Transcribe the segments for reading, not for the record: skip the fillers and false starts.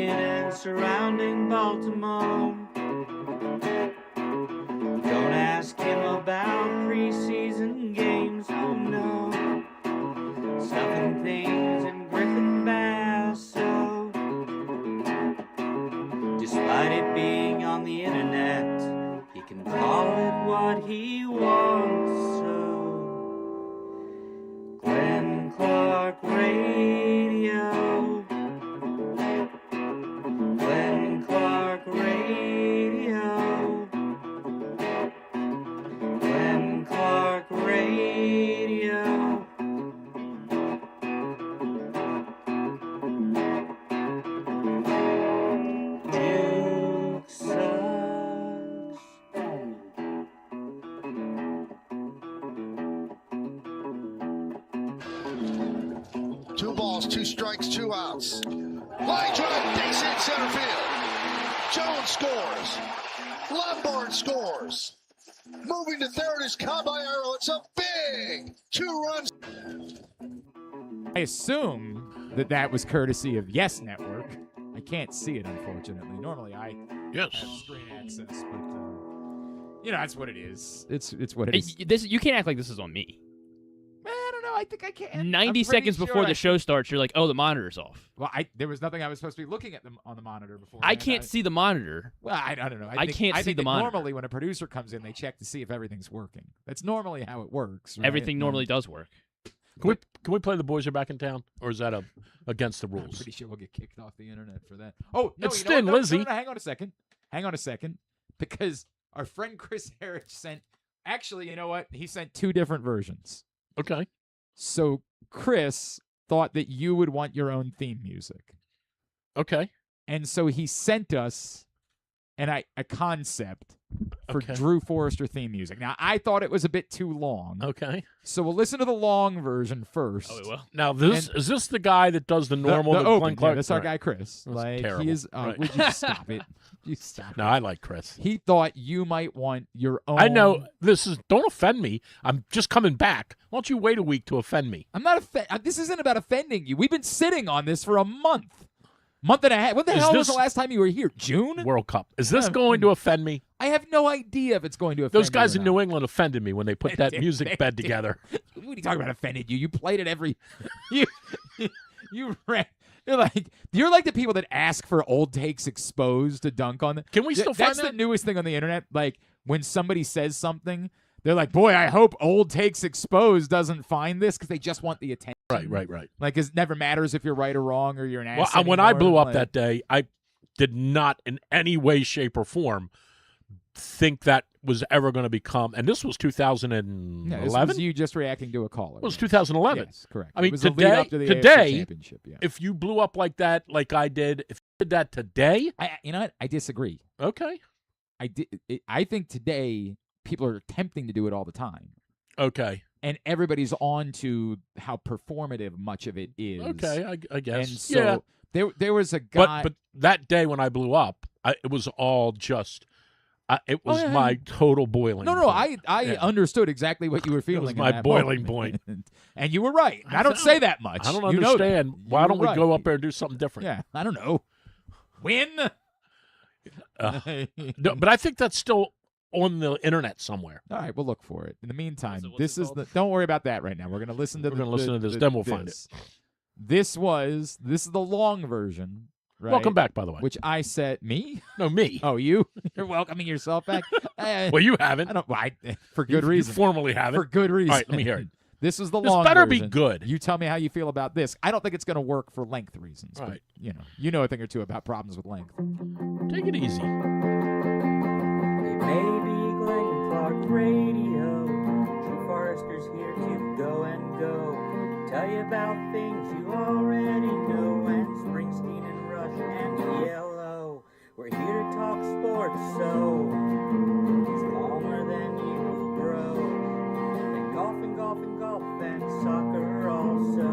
in and surrounding Baltimore. Don't ask him about preseason games, oh no. Stuffing things in Griffin Basso. Despite it being on the internet, he can call it what he wants, so Glenn Clark Radio. Glenn Clark Radio. Glenn Clark Radio. Duke sucks. 2 balls, 2 strikes, 2 outs. Line drive, base hit center field. Jones scores. Lombard scores. Moving to third is Caballero. It's a big 2-run. I assume that was courtesy of Yes Network. I can't see it, unfortunately. Normally I have screen access, but that's what it is. It's what it is. You can't act like this is on me. I don't know. I think I can. 90 seconds before the show starts, you're like, oh, the monitor's off. Well, there was nothing I was supposed to be looking at on the monitor before. I can't see the monitor. Well, I don't know. I can't see the monitor. Normally, when a producer comes in, they check to see if everything's working. That's normally how it works. Right? Everything normally does work. Can we play The Boys Are Back in Town, or is that against the rules? I'm pretty sure we'll get kicked off the internet for that. Oh, no, it's Thin Lizzy. No, hang on a second. Because our friend Chris Harris sent, actually, you know what? He sent 2 different versions. Okay. So Chris thought that you would want your own theme music. Okay. And so he sent us a concept for Drew Forrester theme music. Now, I thought it was a bit too long. Okay. So we'll listen to the long version first. Oh, we will. Now, is this the guy that does the normal? The open, Glenn Clark? that's our guy, Chris. That's terrible. He is. Right. Would you stop it? You stop. No, I like Chris. He thought you might want your own. I know don't offend me. I'm just coming back. Why don't you wait a week to offend me? I'm not this isn't about offending you. We've been sitting on this for a month and a half. When the hell was the last time you were here? June? World Cup. Is this going to offend me? I have no idea if it's going to offend Those guys you or in New England offended me when they put that music bed together. What are you talking about offended you? You played it every you ran. You're like the people that ask for old takes exposed to dunk on them. Can we still find That's the newest thing on the internet. Like when somebody says something, they're like, "Boy, I hope old takes exposed doesn't find this," because they just want the attention. Right. Like it never matters if you're right or wrong or you're an ass. Well, when I blew up like, that day, I did not in any way, shape, or form think that was ever going to become. And this was 2011. Yeah, this was you just reacting to a caller. It was 2011. Yes, correct. I mean, it was the lead up to the AFC Championship. Yeah. If you blew up like that, like I did, if you did that today, you know what? I disagree. Okay. I think today people are attempting to do it all the time. Okay. And everybody's on to how performative much of it is. Okay, I guess. And so there was a guy. But that day when I blew up, it was all just. It was my total boiling. No, point. I understood exactly what you were feeling. It was my boiling point. And you were right. I don't say that much. I don't understand. Why don't we go up there and do something different? Yeah, I don't know. Win? No, but I think that's still on the internet somewhere. All right, we'll look for it. In the meantime, don't worry about that right now. We're going to listen to this, then we'll find it. This is the long version. Right? Welcome back, by the way. Which I said, me? No, me. Oh, you? You're welcoming yourself back? Well, you haven't. For good reason. You formally haven't. For good reason. All right, let me hear it. This is the long This better version. be good. You tell me how you feel about this. I don't think it's going to work for length reasons. Right. But, you know a thing or two about problems with length. Take it easy. It may be Glenn Clark Radio. Drew Forrester's here to go and go. Tell you about things you already know. And Springsteen and Rush and Yellow. We're here to talk sports, so it's calmer than you grow. And golf and soccer also.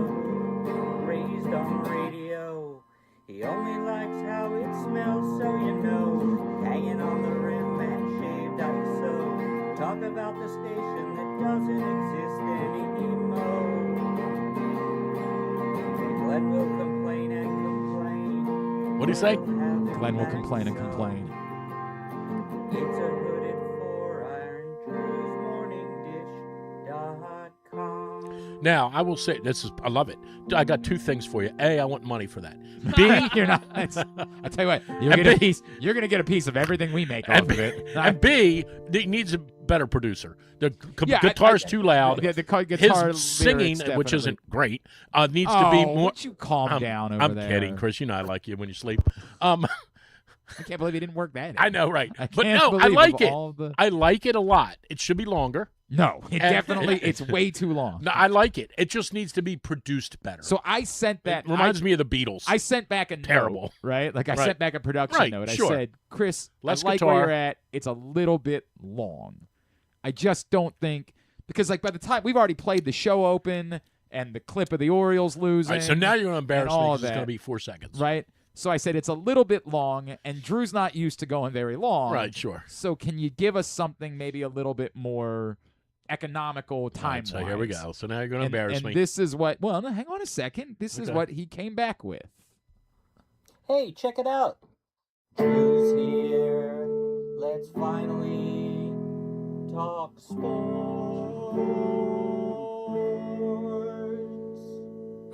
Raised on radio. He only likes how it smells, so you know. Hanging on the rim and shaved ISO. Talk about the station that doesn't exist anymore. Glenn will complain and complain. What do you say? Glenn will complain and complain. It's a hooded 4-iron DrewsMorningDish.com. Now, I will say, I love it. I got two things for you. A, I want money for that. B, You're not. I tell you what, you're gonna get a piece of everything we make off of it. And B, it needs a better producer. The guitar's too loud. Yeah, the guitar His singing, lyrics, which definitely. isn't great, needs to be more. Would you calm down over I'm there? kidding, Chris. You know I like you when you sleep. I can't believe he didn't work that in. I know, right? I But can't no, I believe like of it. all the- I like it a lot. It should be longer. No, it's way too long. No, I like it. It just needs to be produced better. So I sent that. It reminds me of the Beatles. I sent back a Terrible. note, right? Like I Right. sent back a production Right, note. sure. I said, Chris, Less I like guitar. where you're at. It's a little bit long. I just don't think because like by the time we've already played the show open and the clip of the Orioles losing. All right, so now you're going to embarrass me all because it's that. going to be 4 seconds. Right? So I said it's a little bit long, and Drew's not used to going very long. Right, sure. So can you give us something maybe a little bit more economical time? So here we go. So now you're going to embarrass and me. this is what. Well, no, hang on a second. This is Okay. what he came back with. Hey, check it out. Drew's here. Let's finally talk sports.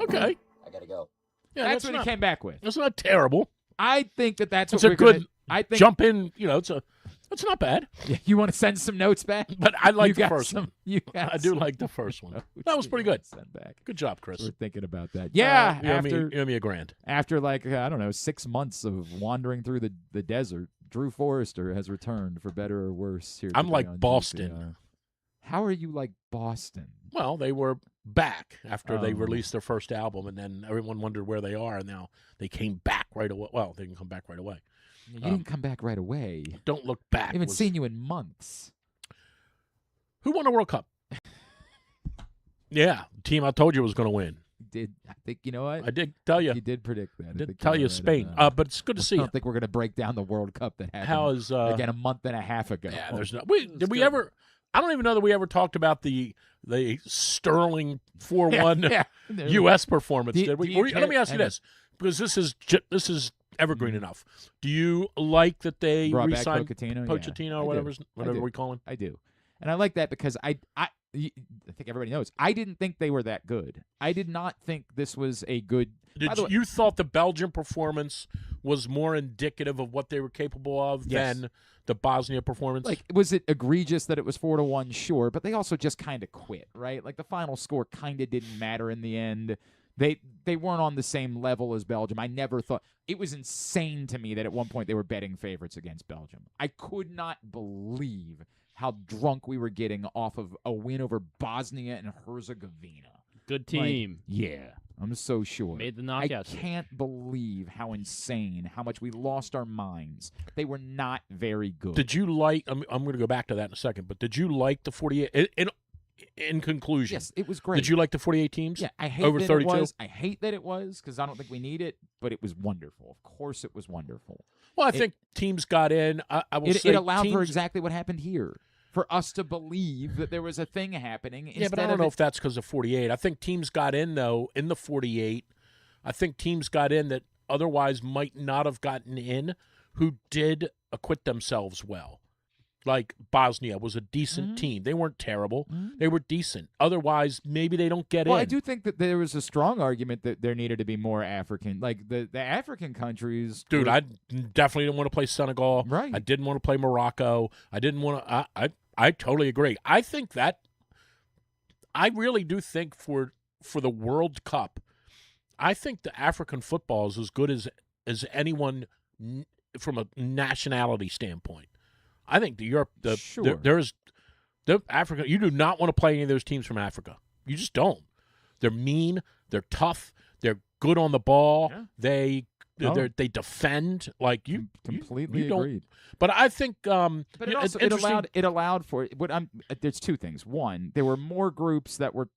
Okay. I gotta go. Yeah, that's what not, he came back with. That's not terrible. I think that's It's what a we're good gonna, I think jump in. You know, it's not bad. Yeah, you want to send some notes back? But I like You the got first some- one. You got I do some like the first one. notes That was you pretty wanna good. Send back. Good job, Chris. We're thinking about that. Yeah, you owe me after $1,000. after like I don't know 6 months of wandering through the desert, Drew Forrester has returned for better or worse. Here, I'm today like on Boston. GCR. How are you like Boston? Well, they were back after they Oh. released their first album, and then everyone wondered where they are, and now they came back right away. Well, they can come back right away. You didn't come back right away. Don't Look Back. I haven't was- seen you in months. Who won the World Cup? Yeah, the team I told you was going to win. Did I think you know what? I did tell you. You did predict that. I Did think tell you're you right Spain. on that. But it's good to see I you. don't think we're going to break down the World Cup that happened How is again a month and a half ago. Yeah, there's no. It's Did we good. ever? I don't even know that we ever talked about the sterling 4-1 yeah. U.S. performance. Do- Did we? do you Let me care- ask you hang on. this, because this is evergreen enough. Do you like that they Brought back re-signed Pochettino, Pochettino yeah. or I do. whatever do. we call him? I do. And I like that because I think everybody knows. I didn't think they were that good. I did not think this was a good. By the way, You thought the Belgian performance was more indicative of what they were capable of Yes. than the Bosnia performance? like, was it egregious that it was 4-1? Sure, but they also just kind of quit, right? Like the final score kind of didn't matter in the end. They weren't on the same level as Belgium. I never thought it was insane to me that at one point they were betting favorites against Belgium. I could not believe how drunk we were getting off of a win over Bosnia and Herzegovina. Good Like, team. yeah, I'm so sure. Made the I knockouts. can't believe how insane, how much we lost our minds. They were not very good. Did you like? I'm going to go back to that in a second. But did you like the 48? In conclusion, Yes, it was great. did you like the 48 teams? Yeah, I hate over that 32? it was. I hate that it was because I don't think we need it, but it was wonderful. Of course, it was wonderful. Well, I think teams got in. I will say It allowed teams, for exactly what happened here, for us to believe that there was a thing happening. Yeah, but I don't know if that's because of 48. I think teams got in though in the 48. I think teams got in that otherwise might not have gotten in, who did acquit themselves well. Like Bosnia was a decent team. They weren't terrible. They were decent. Otherwise, maybe they don't get in. Well, I do think that there was a strong argument that there needed to be more African, like the African countries. Dude, were- I definitely didn't want to play Senegal. Right. I didn't want to play Morocco. I didn't want to. I totally agree. I think that. I really do think for the World Cup, I think the African football is as good as anyone from a nationality standpoint. I think Sure. there's Africa. You do not want to play any of those teams from Africa. You just don't. They're mean. They're tough. They're good on the ball. Yeah. They defend like you. completely you don't- agreed. But I think. But you it know, also it's it interesting. allowed for what I'm. There's two things. One, there were more groups that were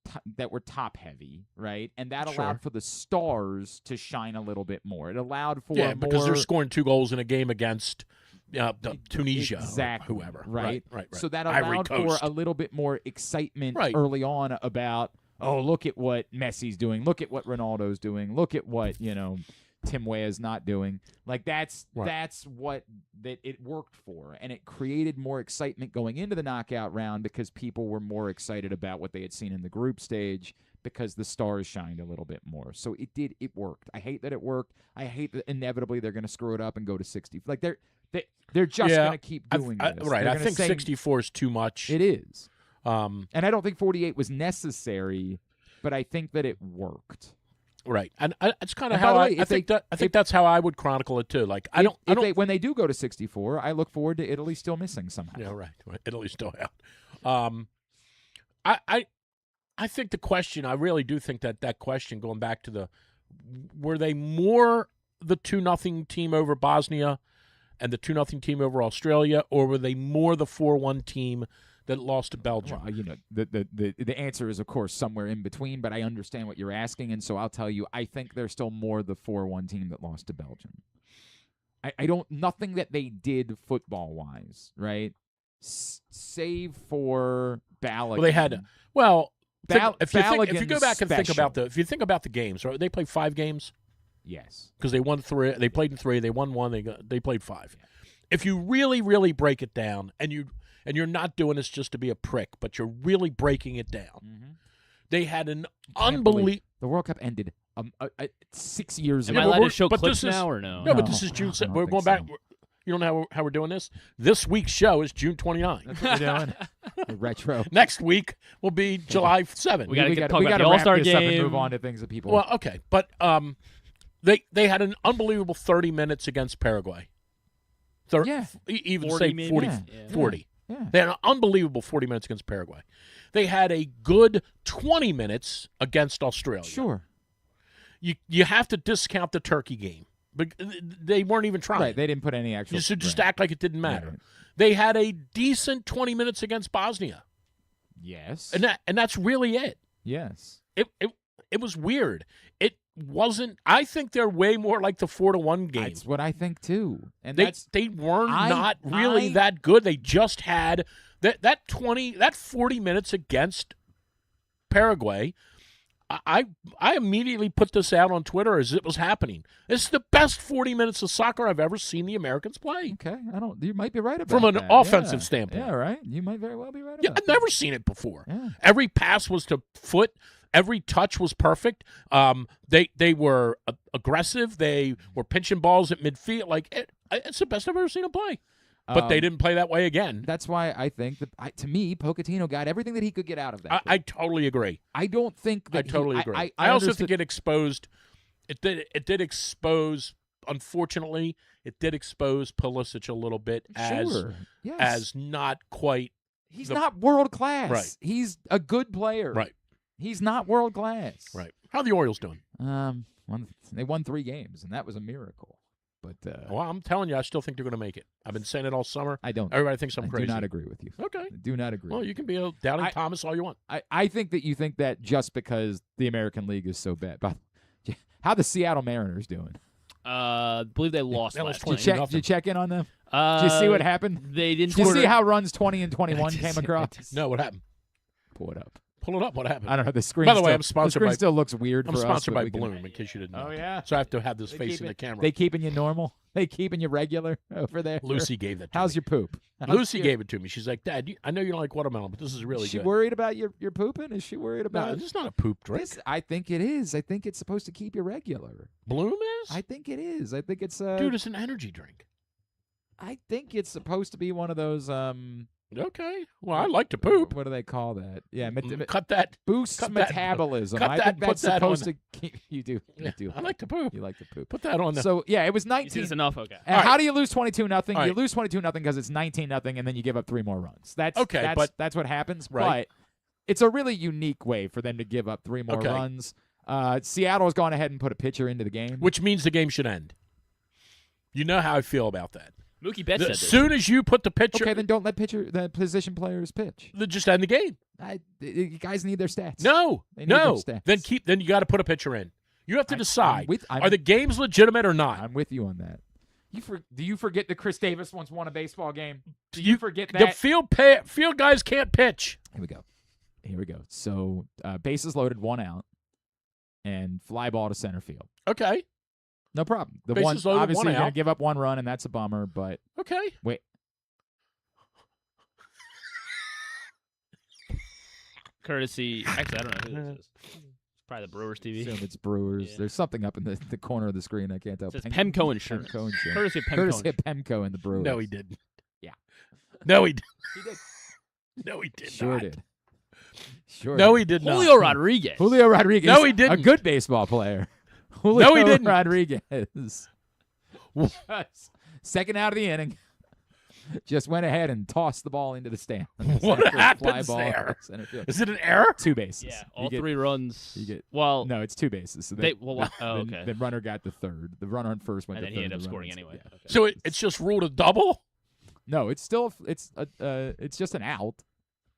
top heavy, right, and that Sure. allowed for the stars to shine a little bit more. It allowed for Because more, they're scoring 2 goals in a game against Tunisia, exactly, or whoever. right? Right. So that Ivory allowed for Coast. a little bit more excitement Right. early on about, oh, look at what Messi's doing, look at what Ronaldo's doing, look at what Tim Weah's not doing. Like that's what that it worked for, and it created more excitement going into the knockout round because people were more excited about what they had seen in the group stage because the stars shined a little bit more. So it worked. I hate that it worked. I hate that inevitably they're going to screw it up and go to 60. Like they're just going to keep doing this. Right. I think 64 is too much. It is. And I don't think 48 was necessary, but I think that it worked. Right, and it's kind of how I think that's how I would chronicle it too. Like when they do go to 64, I look forward to Italy still missing somehow. Yeah, right. Italy's still out. I think the question, I really do think that question, going back to were they more the 2-0 team over Bosnia and the 2-0 team over Australia, or were they more the 4-1 team that lost to Belgium? Well, the answer is, of course, somewhere in between, but I understand what you're asking, and so I'll tell you, I think they're still more the 4-1 team that lost to Belgium. I don't – nothing that they did football-wise, right, save for Balogun. Well, they had – well, if you go back and special. think about if you think about the games, right, they played 5 games? Yes. Because they won 3. They played in 3. They won 1. They played 5. Yeah. If you really, really break it down, and you're not doing this just to be a prick, but you're really breaking it down. Mm-hmm. They had an unbelievable. The World Cup ended 6 years ago. ago. Am I allowed to show clips now or no? No, but this is June. We're going back. You don't know how we're doing this? This week's show is June 29th. That's what we're doing. Retro. Next week will be July 7th. We got to talk about the All-Star game. And move on to things that people. Well, okay, but they had an unbelievable 30 minutes against Paraguay. Even 40 say 40. Yeah. 40. Yeah. They had an unbelievable 40 minutes against Paraguay. They had a good 20 minutes against Australia. Sure. You have to discount the Turkey game. But they weren't even trying. Right, they didn't put any actual. You should just act like it didn't matter. Right. They had a decent 20 minutes against Bosnia. Yes. And that's really it. Yes. It was weird. It wasn't. I think they're way more like the 4-1 game. That's what I think too. And they weren't not really that good. They just had that 40 minutes against Paraguay. I immediately put this out on Twitter as it was happening. This is the best 40 minutes of soccer I've ever seen the Americans play. Okay, you might be right about from an that. offensive standpoint. Yeah, right. You might very well be right about I've that. never seen it before. Yeah. Every pass was to foot. Every touch was perfect. They were aggressive. They were pinching balls at midfield. Like it's the best I've ever seen them play. But they didn't play that way again. That's why I think that, to me, Pochettino got everything that he could get out of that. I totally agree. I don't think that I totally agree. I also think it exposed. It did expose. Unfortunately, it did expose Pulisic a little bit as not quite. He's not world class. Right. He's a good player. Right. He's not world class. Right. How are the Orioles doing? They won 3 games, and that was a miracle. But well, I'm telling you, I still think they're going to make it. I've been saying it all summer. I don't. Everybody thinks I'm crazy. I do not agree with you. Okay. I do not agree. Well, you can be a doubting Thomas all you want. I think that you think that just because the American League is so bad. But how the Seattle Mariners doing? I believe they lost last night. Did you check in on them? Did you see what happened? They didn't. Did you see how runs 20 and 21 came across? No, what happened? Pull it up. Pull it up. What happened? I don't know. The screen. By the way, I'm sponsored by. The screen still looks weird. I'm for sponsored us, by Bloom, in case you didn't know. Oh yeah. So I have to have this facing the camera. They keeping you normal? They keeping you regular over there? Lucy gave that to me. How's your poop? Lucy gave it to me. She's like, Dad, I know you don't like watermelon, but this is really good. Is she worried about your pooping? Is she worried about No, this is not a poop drink. I think it is. I think it's supposed to keep you regular. Bloom is? I think it is. I think it's Dude, it's an energy drink. I think it's supposed to be one of those Okay. Well, I like to poop. What do they call that? Yeah, cut that. Boosts cut metabolism. Cut I that, think that's put that supposed on. to keep you do. Yeah, You do. I like to poop. You like to poop. Put that on. So yeah, it was 19. It's enough. Okay. And how do you lose 22-0? Right. You lose 22-0 because it's 19-0, and then you give up 3 more runs. That's okay. That's what happens. Right. But it's a really unique way for them to give up 3 more runs. Seattle has gone ahead and put a pitcher into the game, which means the game should end. You know how I feel about that. Mookie Betts said as this. soon as you put the pitcher, okay, then don't let the position players pitch. Then just end the game. You guys need their stats. No. They need their stats. Then you got to put a pitcher in. You have to decide: are the games legitimate or not? I'm with you on that. Do you forget that Chris Davis once won a baseball game? Do you forget that the field guys can't pitch? Here we go. So bases loaded, 1 out, and fly ball to center field. Okay. No problem. The Bases one loaded, obviously one you're gonna out. give up one run, and that's a bummer. But Okay. wait, Courtesy. Actually, I don't know who this is. It's probably the Brewers TV. assume it's Brewers. Yeah. There's something up in the corner of the screen. I can't tell. It says Pemco Insurance. Pemco Insurance. Courtesy of Pemco. Courtesy of Pemco and the Brewers. No, he didn't. Yeah. No, he did. He did. No, he did Sure not. did. Sure. No, did. he did not. Julio Rodriguez. Julio Rodriguez. No, he A didn't. good baseball player. Julio No, he didn't. Rodriguez. Second out of the inning. Just went ahead and tossed the ball into the stand. What Fly happens ball there? center field. Is it an error? 2 bases. Yeah, You all get- 3 runs. you get- well, No, it's 2 bases. So okay. The runner got the third. The runner on first went And to then third. he ended up the runner scoring went- anyway. yeah. Okay. So it's just ruled a double? No, it's still it's just an out.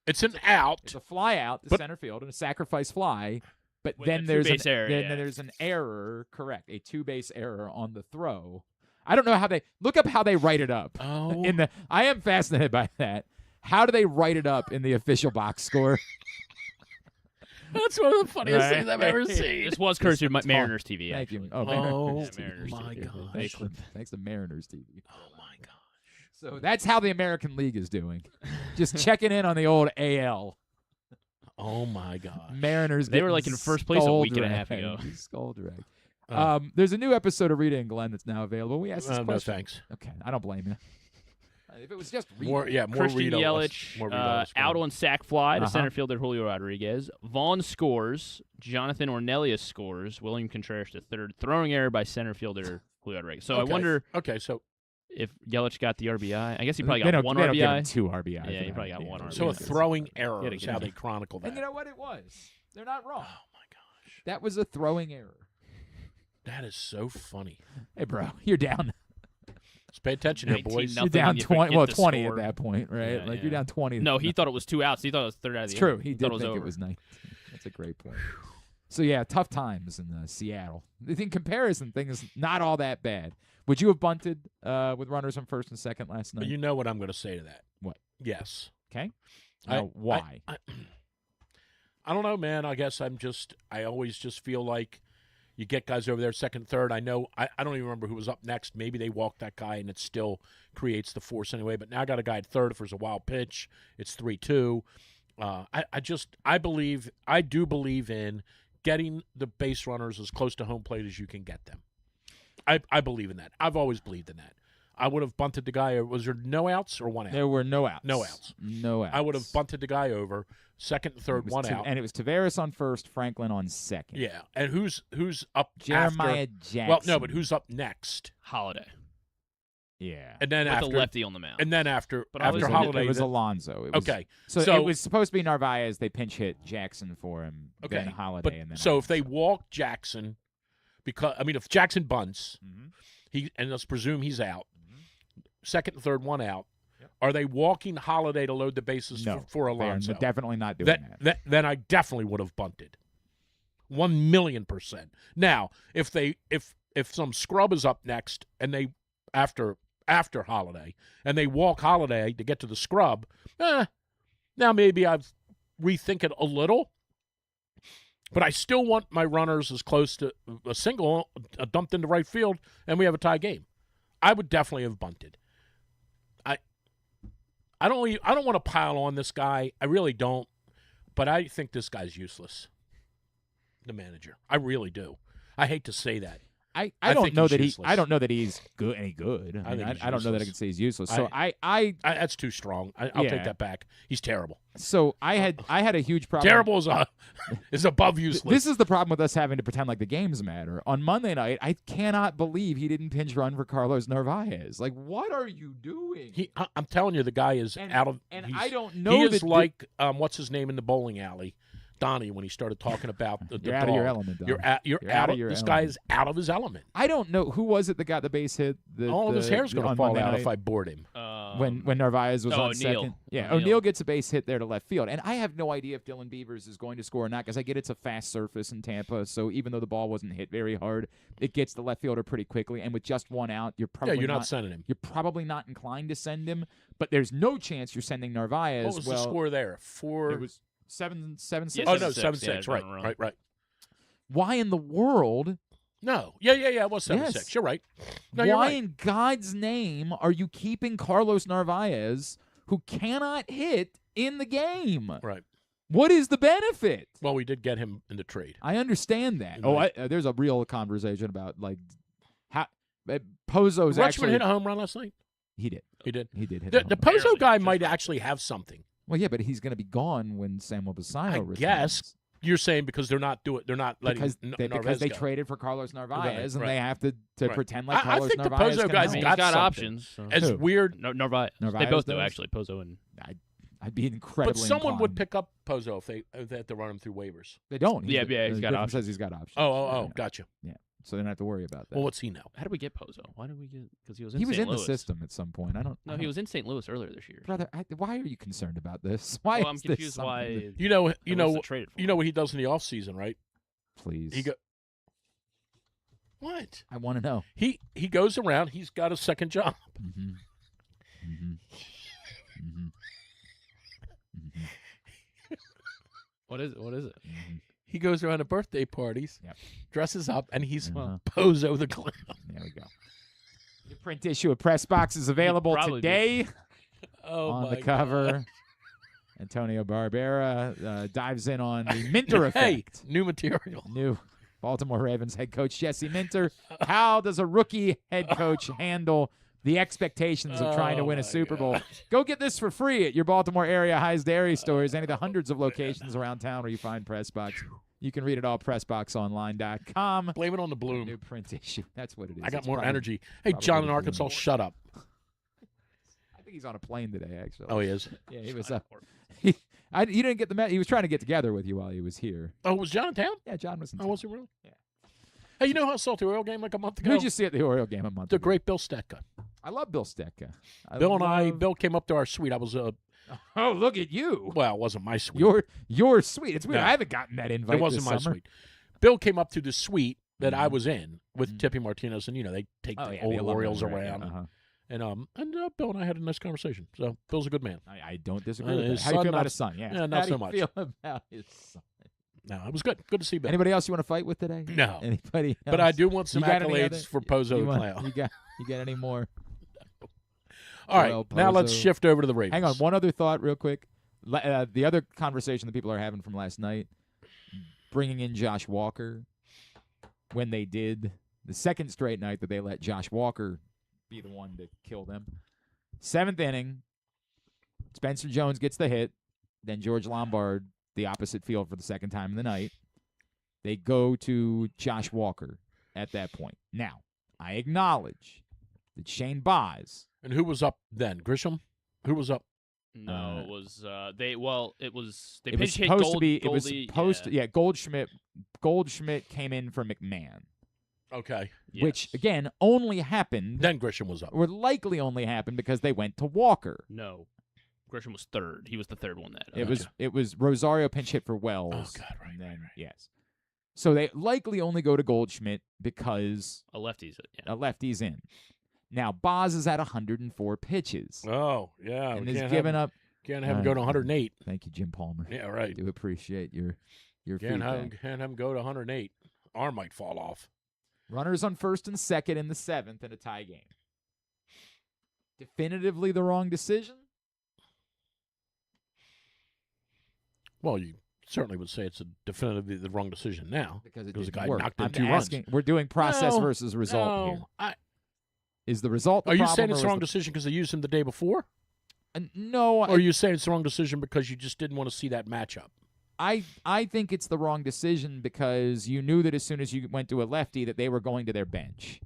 It's an out. It's a fly out to But- center field and a sacrifice fly. But With then a there's two-base error, then yeah. there's an error. Correct, a 2-base error on the throw. I don't know how they look up how they write it up. Oh. I am fascinated by that. How do they write it up in the official box score? That's one of the funniest Right. things I've ever seen. This was courtesy of Mariners TV. Thank you. actually. Oh, Oh, Mariners TV. Mariners my TV. gosh. Thanks to Mariners TV. Oh, my gosh. So that's how the American League is doing. Just checking in on the old AL. Oh, my gosh. Mariners. They were, getting like, in first place a skull week and a half dragged. ago. Skull dragged. Oh. There's a new episode of Rita and Glenn that's now available. We asked this No, question. thanks. Okay, I don't blame you. If it was just Rita, More Christian Rito. Yelich More Rito out scoring. on sac fly to Uh-huh. center fielder Julio Rodriguez. Vaughn scores. Jonathan Ornelas scores. William Contreras to third. Throwing error by center fielder Julio Rodriguez. So Okay. I wonder Okay, so if Yelich got the RBI. I guess he probably they got don't, one they don't give him RBI. 2 RBI. Yeah, for he that. probably got one so a RBI. throwing error Yeah, to is get how him. they chronicle that. And you know what? It was. They're not wrong. Oh, my gosh. That was a throwing error. That is so funny. Hey, bro, you're down. Let's pay attention here, 19 boys. nothing. You're down and you 20. forget Well, the 20 score. at that point, right? Yeah, like yeah. you're down 20. No, he thought it was 2 outs. He thought it was third out of It's the true. inning. He thought did it was think over. it was 19. That's a great point. So yeah, tough times in Seattle. In comparison, things not all that bad. Would you have bunted with runners on first and second last night? You know what I'm going to say to that. What? Yes. Okay. I- Why? I don't know, man. I guess I always just feel like you get guys over there second, third. I know, I don't even remember who was up next. Maybe they walked that guy and it still creates the force anyway. But now I got a guy at third. If there's a wild pitch, it's 3-2. I do believe in getting the base runners as close to home plate as you can get them. I believe in that. I've always believed in that. I would have bunted the guy. Was there no outs or 1 out? There were no outs. No outs. No outs. I would have bunted the guy over, second and third, It was 1 out. And it was Tavares on first, Franklin on second. Yeah, and who's up Jeremiah after? Jackson. Well, no, but who's up next? Holiday Yeah. And then with after the lefty on the mound. and then after But I was after in- Holiday. It was then- Alonso. It was, okay, So, so it was supposed to be Narvaez. They pinch hit Jackson for him. okay, Then Holiday, but and then so if they Alonso. walk Jackson, if Jackson bunts, Mhm. and let's presume he's out, second and third, 1 out. Yep. Are they walking Holiday to load the bases No, for they are Alonso? definitely not doing that. Then I definitely would have bunted. 1,000,000%. Now, if some scrub is up next and they after Holiday and they walk Holiday to get to the scrub, now maybe I've rethink it a little. But I still want my runners as close to a single dumped into right field, and we have a tie game. I would definitely have bunted. I don't want to pile on this guy. I really don't. But I think this guy's useless. The manager. I really do. I hate to say that. I I don't think know he's that useless. I don't know that he's good. Any good? I think he's I don't know that I useless. can say he's useless. So I That's too strong. I'll Yeah. take that back. He's terrible. so I had a huge problem. Terrible is above useless. This is the problem with us having to pretend like the games matter. On Monday night, I cannot believe he didn't pinch run for Carlos Narvaez. Like, what are you doing? I'm telling you, the guy is And- out of. and he's- I don't know He is that the- like what's his name in the bowling alley, Donnie, when he started talking about the You're out of your dog. element, Donnie. You're You're out out of of your this guy element. is out of his element. I don't know who was it that got the base hit. All of his hair's going to on fall Monday out night if I board him. when Narvaez was on O'Neal. second. Yeah, O'Neal. O'Neal gets a base hit there to left field, and I have no idea if Dylan Beavers is going to score or not because I get it's a fast surface in Tampa, so even though the ball wasn't hit very hard, it gets the left fielder pretty quickly, and with just 1 out, you're probably You're not sending him. You're probably not inclined to send him, but there's no chance you're sending Narvaez. What was well, the score there? It was 7-6. Yeah, Oh no, 7-6, 7-6. yeah, Right. Why in the world No. Yeah. It was 7-6. Yes. You're right. No, you're Why right. in God's name are you keeping Carlos Narvaez, who cannot hit, in the game? Right. What is the benefit? Well, we did get him in the trade. I understand that. Right. There's a real conversation about how Pozo's Rutschman actually hit a home run last night. He did. He did. He did hit The a home run. Pozo Barely, guy just might barely. actually have something. Well, yeah, but he's going to be gone when Samuel Bassano I returns. guess you're saying because they're not letting because they go. traded for Carlos Narvaez, and Right. they have to Right. pretend like I Carlos think the Narvaez Pozo can guy's I mean, help. he's got something. options. So. As Who? weird, Narvaez. They Narvaez both do, does? actually, Pozo and I'd be incredibly but someone would inclined. pick up Pozo if they had to run him through waivers. They don't. Yeah, he's got Griffin options. says he's got options. Oh, Yeah. gotcha. So they don't have to worry about that. Well, what's he now? How did we get Pozo? Why did we get? Because he was in. he was St. in Louis. the system at some point. I don't. No, he was in St. Louis earlier this year. Brother, why are you concerned about this? Why Well, I'm is this confused something why. that- You know traded for you know what he does in the off season, right? Please. What? I want to know. He goes around. He's got a second job. Mm-hmm. Mm-hmm. Mm-hmm. Mm-hmm. What is it? What is it? Mm-hmm. He goes around to birthday parties, Yep. dresses up, and he's Uh-huh. Pozo the clown. There we go. The print issue of Press Box is available probably today Oh on my the cover. God. Antonio Barbera dives in on the Minter Hey, effect. new material. New Baltimore Ravens head coach Jesse Minter. How does a rookie head coach handle the expectations of trying to win a Super Bowl? Go get this for free at your Baltimore area High's Dairy stores, any of the hundreds of locations around town where you find Press Box. You can read it all, PressBoxOnline.com. Blame it on the bloom. New print issue. That's what it is. I got It's more probably- energy. Hey, probably John in the bloom. Arkansas, shut up. I think he's on a plane today, actually. Oh, he is. Yeah, he was up. You didn't get the he was trying to get together with you while he was here. Oh, was John in town? Yeah, John was in Oh, town. was he really? Yeah. Hey, you know how I saw the Oriole game like a month ago? Who'd you see at the Oriole game a month The ago? great Bill Stetka. I love Bill Stetka. Bill came up to our suite. I was Oh, look at you. well, it wasn't my suite. You're sweet. It's weird. No. I haven't gotten that invite It wasn't this my summer. suite. Bill came up to the suite that I Mhm. was in with Mhm. Tippy Martinez, and they take Oh, the yeah, old the alumni Orioles right, around, yeah, uh-huh. and Bill and I had a nice conversation. So Bill's a good man. I don't disagree with his that. How do you son feel about not- his son? Yeah, yeah, not How do so you much. feel about his son? No, it was good. Good to see Bill. Anybody else you want to fight with today? No. Anybody else? But I do want some You got any accolades other- for Pozo you the want- Clown. You got any more? All right, Well, now let's Pozo. shift over to the Ravens. Hang on, one other thought real quick. The other conversation that people are having from last night, bringing in Josh Walker when they did the second straight night that they let Josh Walker be the one to kill them. 7th inning, Spencer Jones gets the hit, then George Lombard the opposite field for the second time in the night. They go to Josh Walker at that point. Now, I acknowledge that Shane Boz. And who was up then? Grisham? Who was up? No, it was they. Well, it was they It was pinch hit supposed Gold, to be. It was Goldie, supposed to. yeah. Yeah, Goldschmidt came in for McMahon, Okay. which Yes. again only happened, Then Grisham was up. or likely only happened because they went to Walker. No, Grisham was third. He was the third one that. It was Rosario pinch hit for Wells. Oh, God, right, and then, right, right. Yes. So they likely only go to Goldschmidt because a lefty's it. Yeah. a lefty's in. Now Boz is at 104 pitches Oh, yeah. and we is can't given have, up. Can't have him go to 108. Thank you, Jim Palmer. Yeah, I right. do appreciate your Can't have, feedback. can't have him go to 108. Arm might fall off. Runners on first and second in the 7th in a tie game. Definitively the wrong decision? Well, you certainly would say it's definitively the wrong decision now. Because it Because the didn't guy work. knocked in I'm 2 runs. asking, we're doing process No, versus result here. No. Is the result the Are you problem, saying or it's is the wrong the- decision because they used him the day before? No, Or are you saying it's the wrong decision because you just didn't want to see that matchup? I think it's the wrong decision because you knew that as soon as you went to a lefty that they were going to their bench.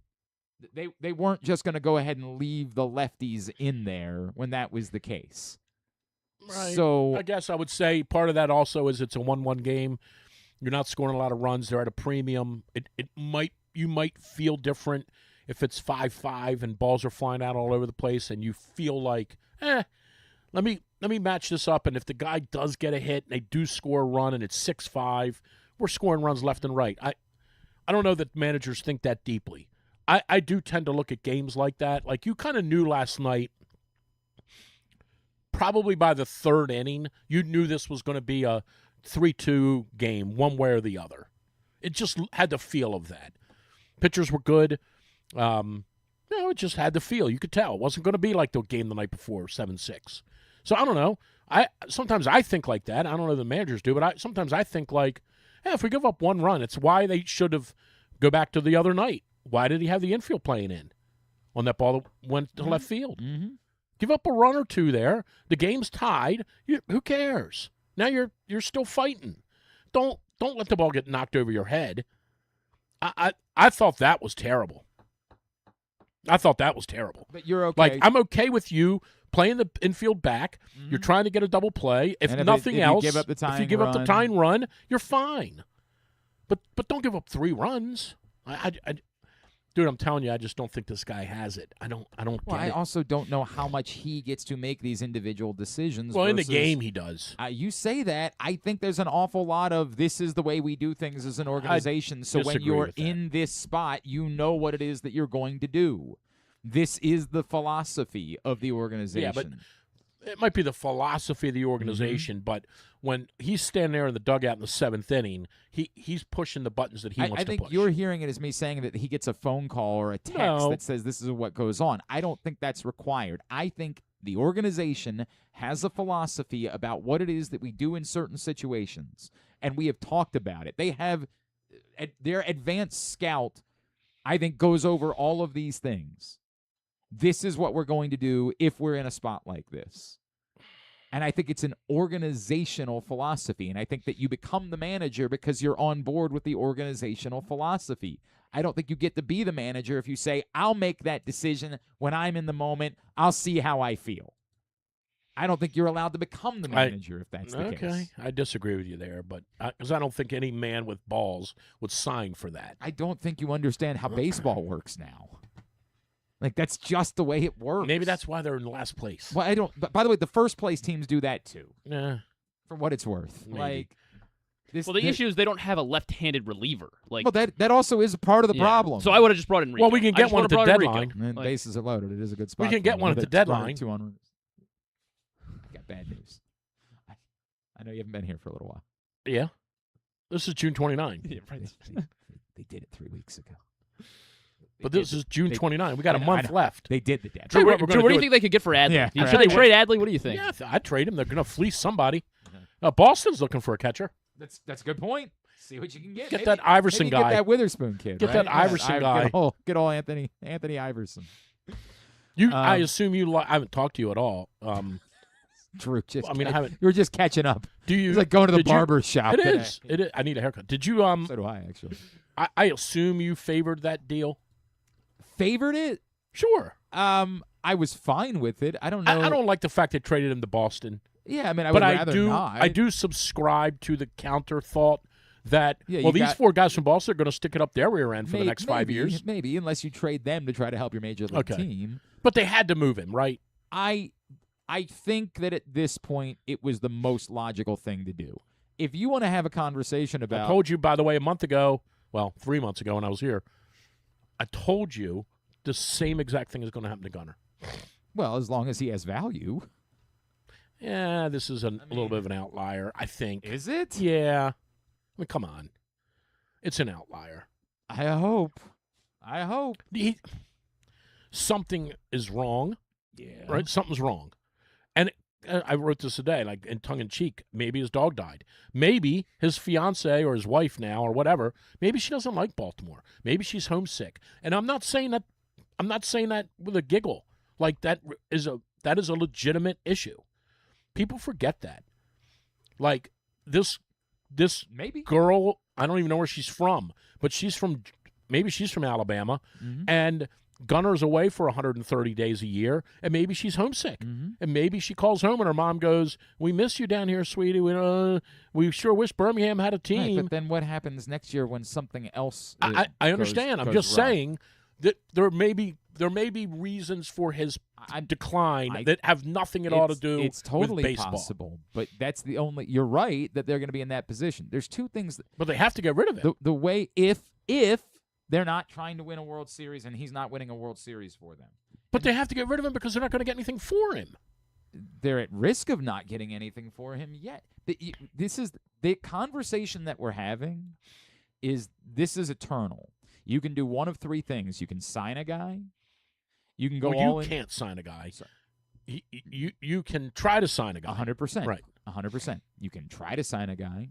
They weren't just going to go ahead and leave the lefties in there when that was the case. Right. So I guess I would say part of that also is it's a 1-1 game. You're not scoring a lot of runs. They're at a premium. You might feel different if it's 5-5 and balls are flying out all over the place and you feel like, let me match this up, and if the guy does get a hit and they do score a run and it's 6-5, we're scoring runs left and right. I don't know that managers think that deeply. I do tend to look at games like that. Like you kind of knew last night, probably by the 3rd inning, you knew this was going to be a 3-2 game, one way or the other. It just had the feel of that. Pitchers were good. It just had the feel. You could tell. It wasn't going to be like the game the night before, 7-6. So I don't know. Sometimes I think like that. I don't know if the managers do, but sometimes I think like, if we give up 1 run, it's why they should have go back to the other night. Why did he have the infield playing in on that ball that went to left field? Mm-hmm. Give up a run or 2 there. The game's tied. Who cares? Now you're still fighting. Don't let the ball get knocked over your head. I thought that was terrible. But you're okay. Like, I'm okay with you playing the infield back. You're trying to get a double play. If nothing else, you give up the if you give up the tying run, you're fine. But don't give up 3 runs. Dude, I'm telling you, I just don't think this guy has it. I don't Well, get I it. also don't know how much he gets to make these individual decisions. Well, in the versus- game, he does. You say that. I think there's an awful lot of this is the way we do things as an organization. So when disagree you're with that. in this spot, you know what it is that you're going to do. This is the philosophy of the organization. Yeah, but it might be the philosophy of the organization, but when he's standing there in the dugout in the 7th inning, he's pushing the buttons that he wants I to think push. you're hearing it as me saying that he gets a phone call or a text No. that says this is what goes on. I don't think that's required. I think the organization has a philosophy about what it is that we do in certain situations, and we have talked about it. They have their advanced scout, I think, goes over all of these things. This is what we're going to do if we're in a spot like this. And I think it's an organizational philosophy. And I think that you become the manager because you're on board with the organizational philosophy. I don't think you get to be the manager if you say, I'll make that decision when I'm in the moment. I'll see how I feel. I don't think you're allowed to become the manager if that's the case. Okay, I disagree with you there, but because I don't think any man with balls would sign for that. I don't think you understand how baseball works now. Like, that's just the way it works. Maybe that's why they're in last place. Well, I don't. But by the way, the first place teams do that too. Yeah. For what it's worth. Maybe. Like, Well, the issue is they don't have a left-handed reliever. Like, well, that also is a part of the yeah. problem. So I would have just brought in Rico. Well, we can I get just one would've at the brought in Rico. deadline. And Like- bases are loaded. It is a good spot. can for get him. one at the With runner deadline. 2 on runners. Got bad news. I know you haven't been here for a little while. Yeah. This is June 29. Yeah, right. They did it 3 weeks ago. But this is June 29. We got a I know, month I know. left. They did the deadline. Drew, Drew, what we're what gonna do you do think they could get for Adley? Yeah, Should they right. trade Adley? What do you think? Yeah, I'd trade him. They're going to fleece somebody. Boston's looking for a catcher. That's a good point. See what you can get. Get Maybe- that Iverson maybe guy. Get that Witherspoon kid. Get right? that Iverson guy. Get all Anthony Iverson. I assume you. I haven't talked to you at all. Drew, just I mean, I haven't. you're just catching up. Do you? It's like going to the did you- barber shop. It today. is. It is. I need a haircut. Did you? So do I, actually. I assume you favored that deal. Favored it? Sure. I was fine with it. I don't know. I don't like the fact they traded him to Boston. Yeah, I mean, I But would I rather do. not. I do subscribe to the counter thought that Yeah, well, you these got- 4 guys from Boston are going to stick it up their rear end for the next 5 years. Maybe, unless you trade them to try to help your major league Okay. team. But they had to move him, right? I think that at this point it was the most logical thing to do. If you want to have a conversation I about told you, by the way, a month ago. Well, 3 months ago when I was here, I told you the same exact thing is going to happen to Gunnar. well, as long as he has value. Yeah, this is a little bit of an outlier, I think. Is it? Yeah. I mean, come on. It's an outlier. I hope. Something is wrong, Yeah. right? Something's wrong. And I wrote this today, like in tongue-in-cheek. Maybe his dog died. Maybe his fiance or his wife now or whatever, maybe she doesn't like Baltimore. Maybe she's homesick. And I'm not saying that with a giggle. Like that is a legitimate issue. People forget that. Like this Maybe. girl, I don't even know where she's from, but maybe she's from Alabama, Mhm. and Gunner's away for 130 days a year, and maybe she's homesick. Mhm. And maybe she calls home and her mom goes, "We miss you down here, sweetie. We sure wish Birmingham had a Right, team." but then what happens next year when something else? I understand. I'm goes just wrong? saying that there may be reasons for his decline that have nothing at all to do It's totally with baseball. possible, but that's the only. You're right that they're going to be in that position. There's two things. But they have to get rid of it. The way if they're not trying to win a World Series and he's not winning a World Series for them, But they have to get rid of him because they're not going to get anything for him. they're at risk of not getting anything for him yet. This is the conversation that we're having. This is eternal. You can do one of three things. You can sign a guy. You can go Well, all you in. can't sign a guy. You can try to sign a guy. 100%. Right. 100%. You can try to sign a guy.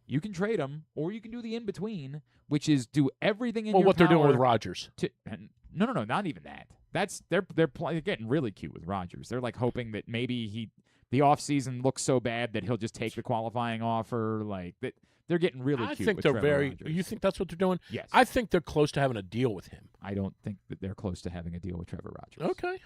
You can trade him, or you can do the in-between, which is do everything in your what they're doing power with Rodgers. No, not even that. They're getting really cute with Rodgers. They're like hoping that maybe the offseason looks so bad that he'll just take the qualifying offer. Like that, they're getting really I cute. think with they're Trevor very. Rodgers. You think that's what they're doing? Yes. I think they're close to having a deal with him. I don't think that they're close to having a deal with Trevor Rodgers. Okay.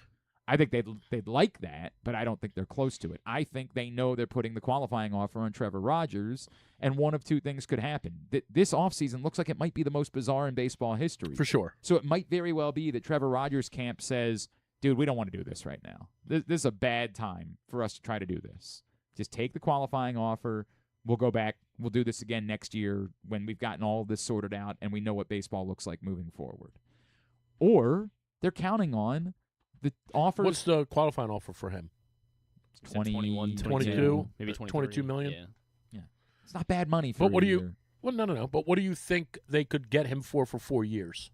I think they'd like that, but I don't think they're close to it. I think they know they're putting the qualifying offer on Trevor Rodgers, and one of two things could happen. This offseason looks like it might be the most bizarre in baseball history. For sure. So it might very well be that Trevor Rodgers' camp says, dude, we don't want to do this right now. This is a bad time for us to try to do this. Just take the qualifying offer. We'll go back. We'll do this again next year when we've gotten all of this sorted out and we know what baseball looks like moving forward. Or they're counting on the offers. What's the qualifying offer for him? 21, 22, maybe 23. 22 million? Yeah. It's not bad money for But what do either. you? Well, no. But what do you think they could get him for 4 years?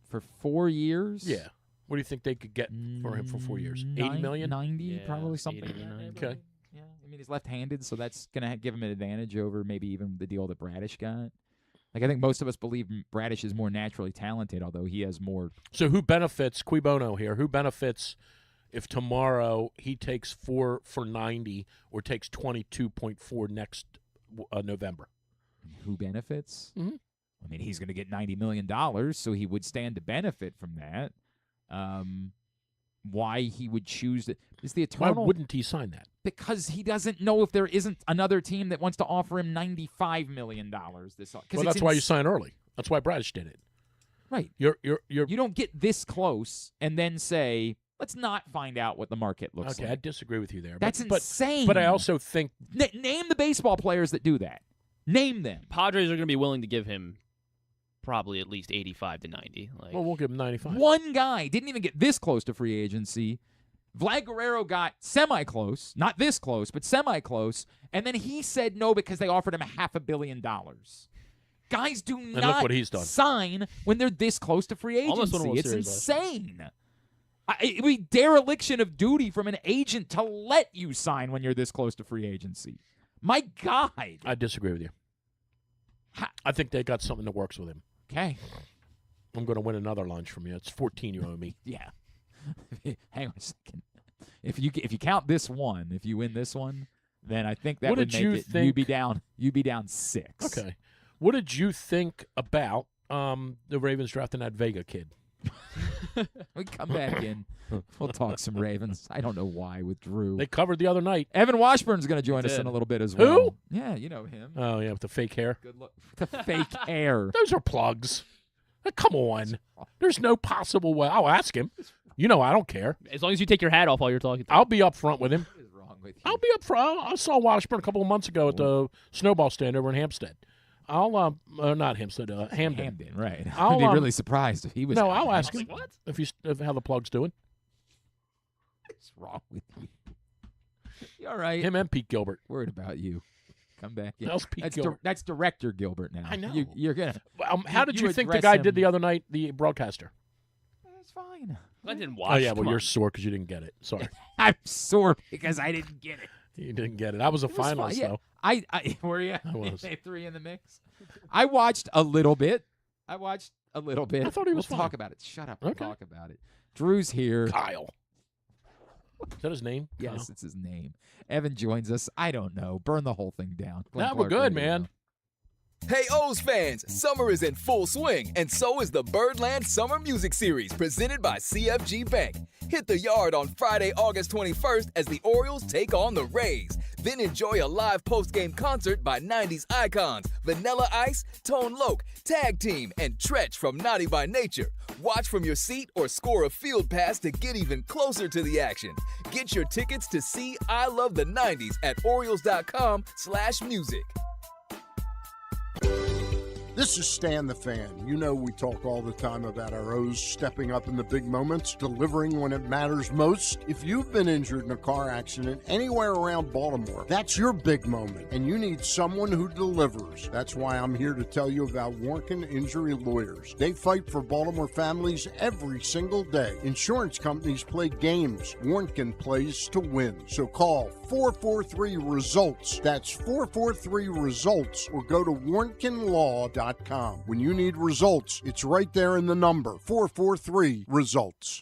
For 4 years? Yeah. What do you think they could get for him for 4 years? 80 million? 90, Yeah, probably something. 80, like that. 90. Okay. Yeah, I mean, he's left-handed, so that's going to give him an advantage over maybe even the deal that Bradish got. Like, I think most of us believe Bradish is more naturally talented, although he has more. So who benefits, Cui Bono here, who benefits if tomorrow he takes 4 for 90 or takes 22.4 next November? Who benefits? Mhm. I mean, he's going to get $90 million, so he would stand to benefit from that. Why he would choose it is the Why eternal. wouldn't he sign that? Because he doesn't know if there isn't another team that wants to offer him $95 million this. Well, that's why you sign early. That's why Bradish did it. Right. You're You don't get this close and then say, let's not find out what the market looks okay. I like. disagree with you there. That's but, insane. But I also think Name the baseball players that do that. Name them. Padres are going to be willing to give him probably at least 85 to 90. Like, well, we'll give him 95. One guy didn't even get this close to free agency. Vlad Guerrero got semi-close, not this close, but semi-close, and then he said no because they offered him $500 million. Guys do look not what he's done. sign when they're this close to free Almost won a agency. World It's Series last insane. It would be dereliction of duty from an agent to let you sign when you're this close to free agency. My God. I disagree with you. I think they got something that works with him. Okay. I'm going to win another lunch from you. It's 14 you owe me. Yeah. Hang on a second. If you count this one, if you win this one, then I think that What would did make you it. think- You'd be down 6. Okay. What did you think about the Ravens drafting that Vega kid? We come back in. We'll talk some Ravens. I don't know why with Drew. They covered the other night. Evan Washburn's going to join us Did. in a little bit as Who? well. Yeah, you know him. Oh, yeah, with the fake hair. Good look. The fake hair. Those are plugs. Come on. There's no possible way. I'll ask him. You know, I don't care. as long as you take your hat off while you're talking. I'll be up front with him. What is wrong with you? I'll be up front. I saw Washburn a couple of months ago at the snowball stand over in Hampstead. I'll not Hampstead, Hamden. Hamden, right. I'll, I'd be really surprised if he was. No, I'll ask I was him. like, what? If how the plug's doing. What's wrong with you? You all right? Him and Pete Gilbert. Worried about you. Come back in. How's Pete That's Gilbert? that's director Gilbert now. I know. You're gonna. How did you think the address guy did him- the other night, the broadcaster? It's fine. I didn't watch. Oh, yeah, Come well, you're on. sore because you didn't get it. Sorry. I'm sore because I didn't get it. You didn't get it. I was a It was fine, finalist, yeah. though. I were you? I was. They threw you in the mix. I watched a little bit. I thought he was We'll talk fine. about it. Shut up and Okay. talk about it. Drew's here. Kyle. Is that his name? Yes, Kyle? it's his name. Evan joins us. I don't know. Burn the whole thing down. Glenn Nah, we're Clark good, Radio. man. Hey O's fans, summer is in full swing, and so is the Birdland Summer Music Series presented by CFG Bank. Hit the yard on Friday, August 21st as the Orioles take on the Rays. Then enjoy a live post-game concert by 90s icons Vanilla Ice, Tone Loc, Tag Team, and Tretch from Naughty by Nature. Watch from your seat or score a field pass to get even closer to the action. Get your tickets to see I Love the 90s at Orioles.com/music. This is Stan the Fan. You know we talk all the time about our O's stepping up in the big moments, delivering when it matters most. If you've been injured in a car accident anywhere around Baltimore, that's your big moment, and you need someone who delivers. That's why I'm here to tell you about Warnken Injury Lawyers. They fight for Baltimore families every single day. Insurance companies play games. Warnken plays to win. So call 443-RESULTS. That's 443-RESULTS, or go to warnkenlaw.com. When you need results, it's right there in the number, 443-RESULTS.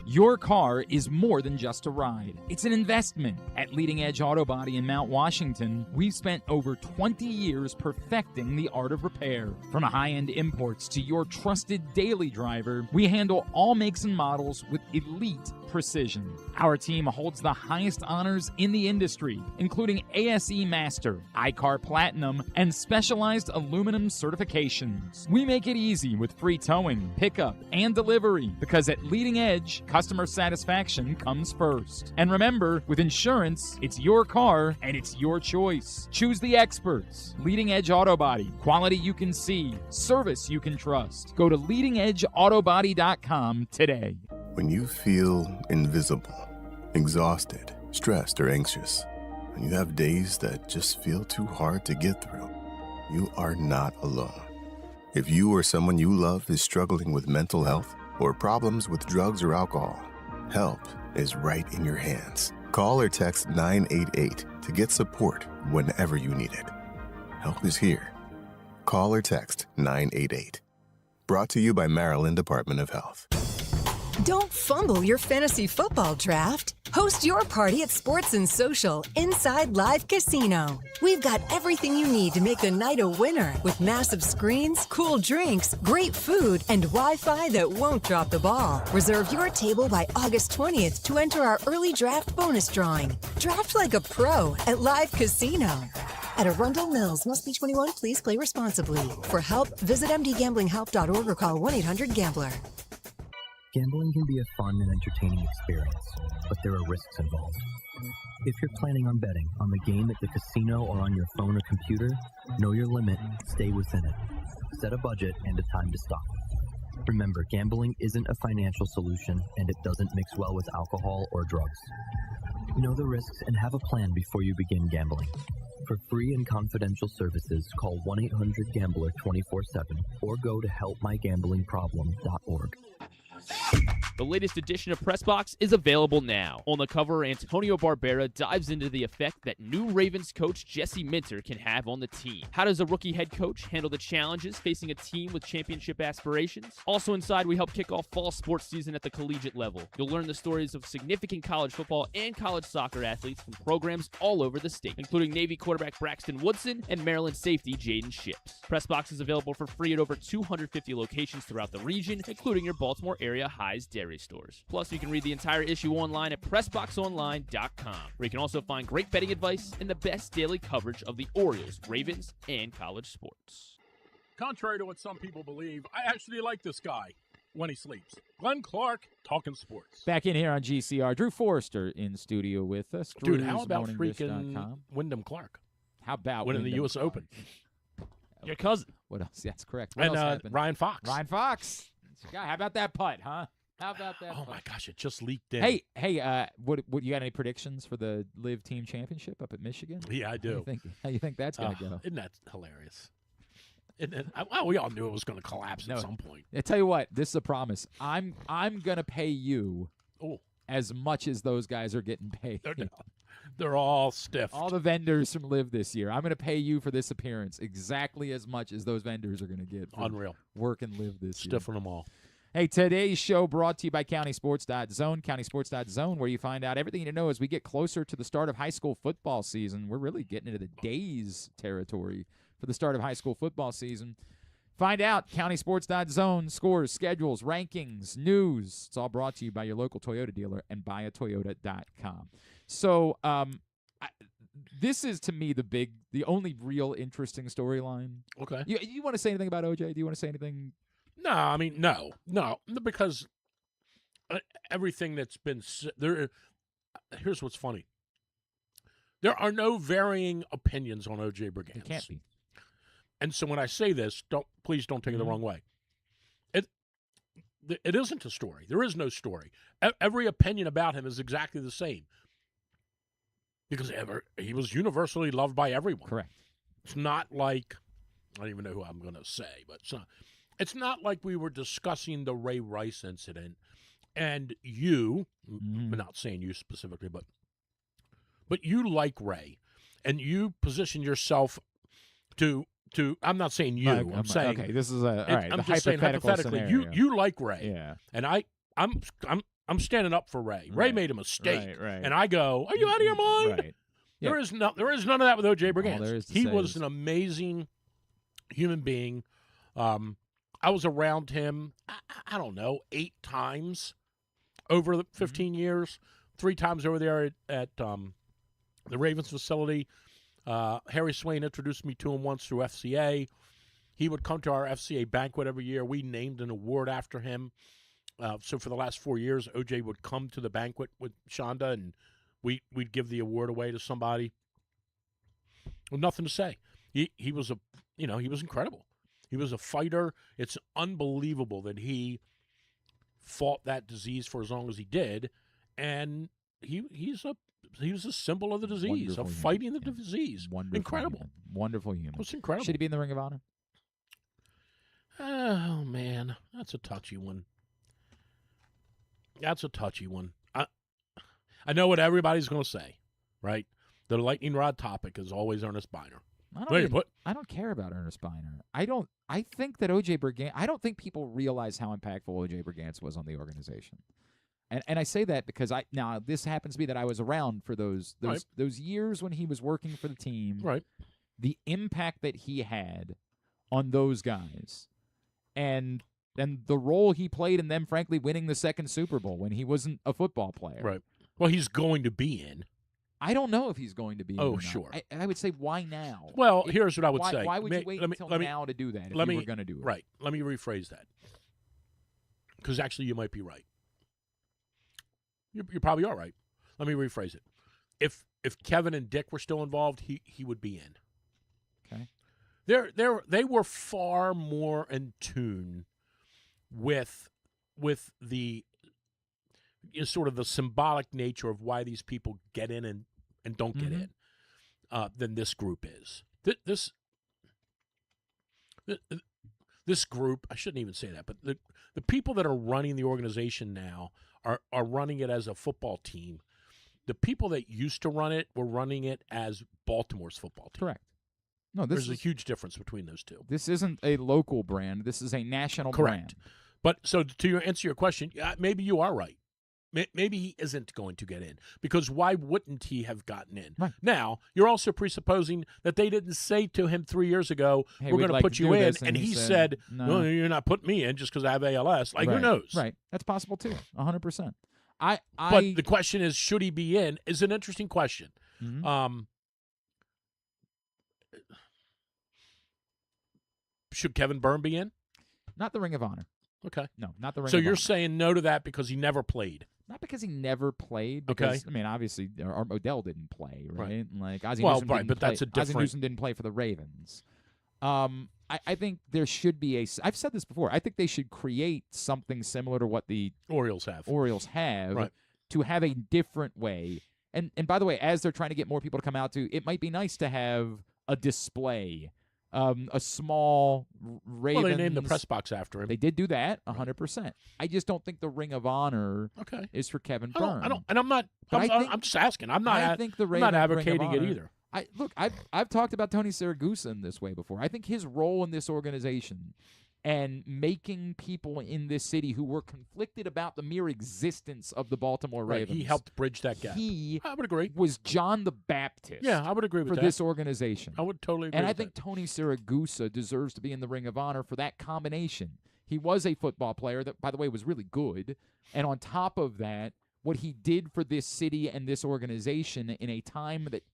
Your car is more than just a ride. It's an investment. At Leading Edge Auto Body in Mount Washington, we've spent over 20 years perfecting the art of repair. From high-end imports to your trusted daily driver, we handle all makes and models with elite precision. Our team holds the highest honors in the industry, including ASE Master, iCar Platinum, and specialized aluminum certifications. We make it easy with free towing, pickup, and delivery, because at Leading Edge, customer satisfaction comes first. And remember, with insurance, it's your car and it's your choice. Choose the experts. Leading Edge Auto Body. Quality you can see. Service you can trust. Go to leadingedgeautobody.com today. When you feel invisible, exhausted, stressed, or anxious, and you have days that just feel too hard to get through, you are not alone. If you or someone you love is struggling with mental health or problems with drugs or alcohol, help is right in your hands. Call or text 988 to get support whenever you need it. Help is here. Call or text 988. Brought to you by Maryland Department of Health. Don't fumble your fantasy football draft. Host your party at Sports and Social Inside Live Casino. We've got everything you need to make a night a winner, with massive screens, cool drinks, great food, and Wi-Fi that won't drop the ball. Reserve your table by August 20th to enter our early draft bonus drawing. Draft like a pro at Live Casino. At Arundel Mills, must be 21. Please play responsibly. For help, visit mdgamblinghelp.org or call 1-800-GAMBLER. Gambling can be a fun and entertaining experience, but there are risks involved. If you're planning on betting on the game at the casino or on your phone or computer, know your limit, stay within it. Set a budget and a time to stop. Remember, gambling isn't a financial solution, and it doesn't mix well with alcohol or drugs. Know the risks and have a plan before you begin gambling. For free and confidential services, call 1-800-GAMBLER 24/7 or go to helpmygamblingproblem.org. The latest edition of Pressbox is available now. On the cover, Antonio Barbera dives into the effect that new Ravens coach Jesse Minter can have on the team. How does a rookie head coach handle the challenges facing a team with championship aspirations? Also inside, we help kick off fall sports season at the collegiate level. You'll learn the stories of significant college football and college soccer athletes from programs all over the state, including Navy quarterback Braxton Woodson and Maryland safety Jaden Ships. Pressbox is available for free at over 250 locations throughout the region, including your Baltimore area High's Dairy stores. Plus, you can read the entire issue online at PressBoxOnline.com, where you can also find great betting advice and the best daily coverage of the Orioles, Ravens, and college sports. Contrary to what some people believe, I actually like this guy when he sleeps. Glenn Clark, talking sports. Back in here on GCR, Drew Forrester in studio with us. Dude, how about freaking Wyndham Clark? How about winning the U.S. Clark? Open? Your cousin. What else? That's correct. What and else happened? Ryan Fox. Ryan Fox. How about that putt, huh? How about that? Oh, my gosh, it just leaked in. Hey, what you got any predictions for the Live Team Championship up at Michigan? Yeah, I do. How you think that's going to go? Isn't that hilarious? Well, we all knew it was going to collapse at some point. I tell you what, this is a promise. I'm going to pay you as much as those guys are getting paid. They're all stiff. All the vendors from Live this year. I'm going to pay you for this appearance exactly as much as those vendors are going to get. Unreal. Work and Live this year. Stiffing them all. Hey, today's show brought to you by CountySports.Zone. CountySports.Zone, where you find out everything you need to know as we get closer to the start of high school football season. We're really getting into the days territory for the start of high school football season. Find out CountySports.Zone, scores, schedules, rankings, news. It's all brought to you by your local Toyota dealer and buyatoyota.com. So this is, to me, the only real interesting storyline. Okay. You want to say anything about OJ? Do you want to say anything? No, I mean, no, because everything that's been there. Here's what's funny. There are no varying opinions on O.J. Brigance. It can't be. And so when I say this, please don't take it the wrong way. It isn't a story. There is no story. Every opinion about him is exactly the same because he was universally loved by everyone. Correct. It's not like, I don't even know who I'm going to say, but it's not like we were discussing the Ray Rice incident and you, I'm not saying you specifically, but you like Ray and you position yourself to I'm not saying you. I'm saying okay. This is all right. I'm just saying hypothetically. Scenario. You like Ray, yeah, and I'm standing up for Ray. Ray made a mistake, right. And I go, "Are you out of your mind?" Right. Yeah. There is none of that with O.J. Brigance. He was an amazing human being. I was around him. I don't know, 8 times over the 15 years. 3 times over there at the Ravens facility. Harry Swain introduced me to him once through FCA. He would come to our FCA banquet every year. We named an award after him. So for the last 4 years, OJ would come to the banquet with Shonda, and we'd give the award away to somebody. Well, nothing to say. He was he was incredible. He was a fighter. It's unbelievable that he fought that disease for as long as he did, and he was a symbol of the disease, of fighting the disease. Wonderful incredible. Human. Wonderful human. It was incredible. Should he be in the Ring of Honor? Oh, man. That's a touchy one. I know what everybody's going to say, right? The lightning rod topic is always Ernest Biner. I don't care about Ernest Biner. I think that O.J. Brigance, I don't think people realize how impactful O.J. Brigance was on the organization. And I say that because now this happens to be that I was around for those years when he was working for the team. Right. The impact that he had on those guys, and the role he played in them, frankly, winning the second Super Bowl when he wasn't a football player. Right. Well, he's going to be in. I don't know if he's going to be in. Oh, sure. I would say, why now? Well, here's what I would say. Why would you wait until now to do that if you were going to do it? Right. Let me rephrase that. Because actually you might be right. You probably are right. Let me rephrase it. If Kevin and Dick were still involved, he would be in. Okay. They were far more in tune with the sort of the symbolic nature of why these people get in and don't get in than this group is. This group, I shouldn't even say that, but the people that are running the organization now are running it as a football team. The people that used to run it were running it as Baltimore's football team. Correct. No, there's a huge difference between those two. This isn't a local brand. This is a national Correct. brand. But so to answer your question, maybe you are right. Maybe he isn't going to get in because why wouldn't he have gotten in? Right. Now, you're also presupposing that they didn't say to him 3 years ago, hey, we're going to put you in, and he said, no, you're not putting me in just because I have ALS. Like, right. Who knows? Right. That's possible, too, 100%. But the question is, should he be in, is an interesting question. Mm-hmm. Should Kevin Byrne be in? Not the Ring of Honor. Okay. No, not the Ring of So Honor. you're saying no to that because he never played? Not because he never played. Because, I mean, obviously, Odell didn't play, right? Like Ozzie Newsome didn't but play. that's a different. Ozzie Newsome didn't play for the Ravens. I think there should be I've said this before. I think they should create something similar to what the Orioles have. Right. To have a different way. And by the way, as they're trying to get more people to come out to, it might be nice to have a display. A small Ravens. Well, they named the press box after him. They did do that, 100%. I just don't think the Ring of Honor is for Kevin Byrne. I'm just asking. I'm not advocating it either. I've talked about Tony Siragusa in this way before. I think his role in this organization and making people in this city who were conflicted about the mere existence of the Baltimore Ravens. He helped bridge that gap. I would agree. Was John the Baptist. Yeah, I would agree with for that. this organization. I would totally agree. And with I think that. Tony Siragusa deserves to be in the Ring of Honor for that combination. He was a football player that, by the way, was really good. And on top of that, what he did for this city and this organization in a time that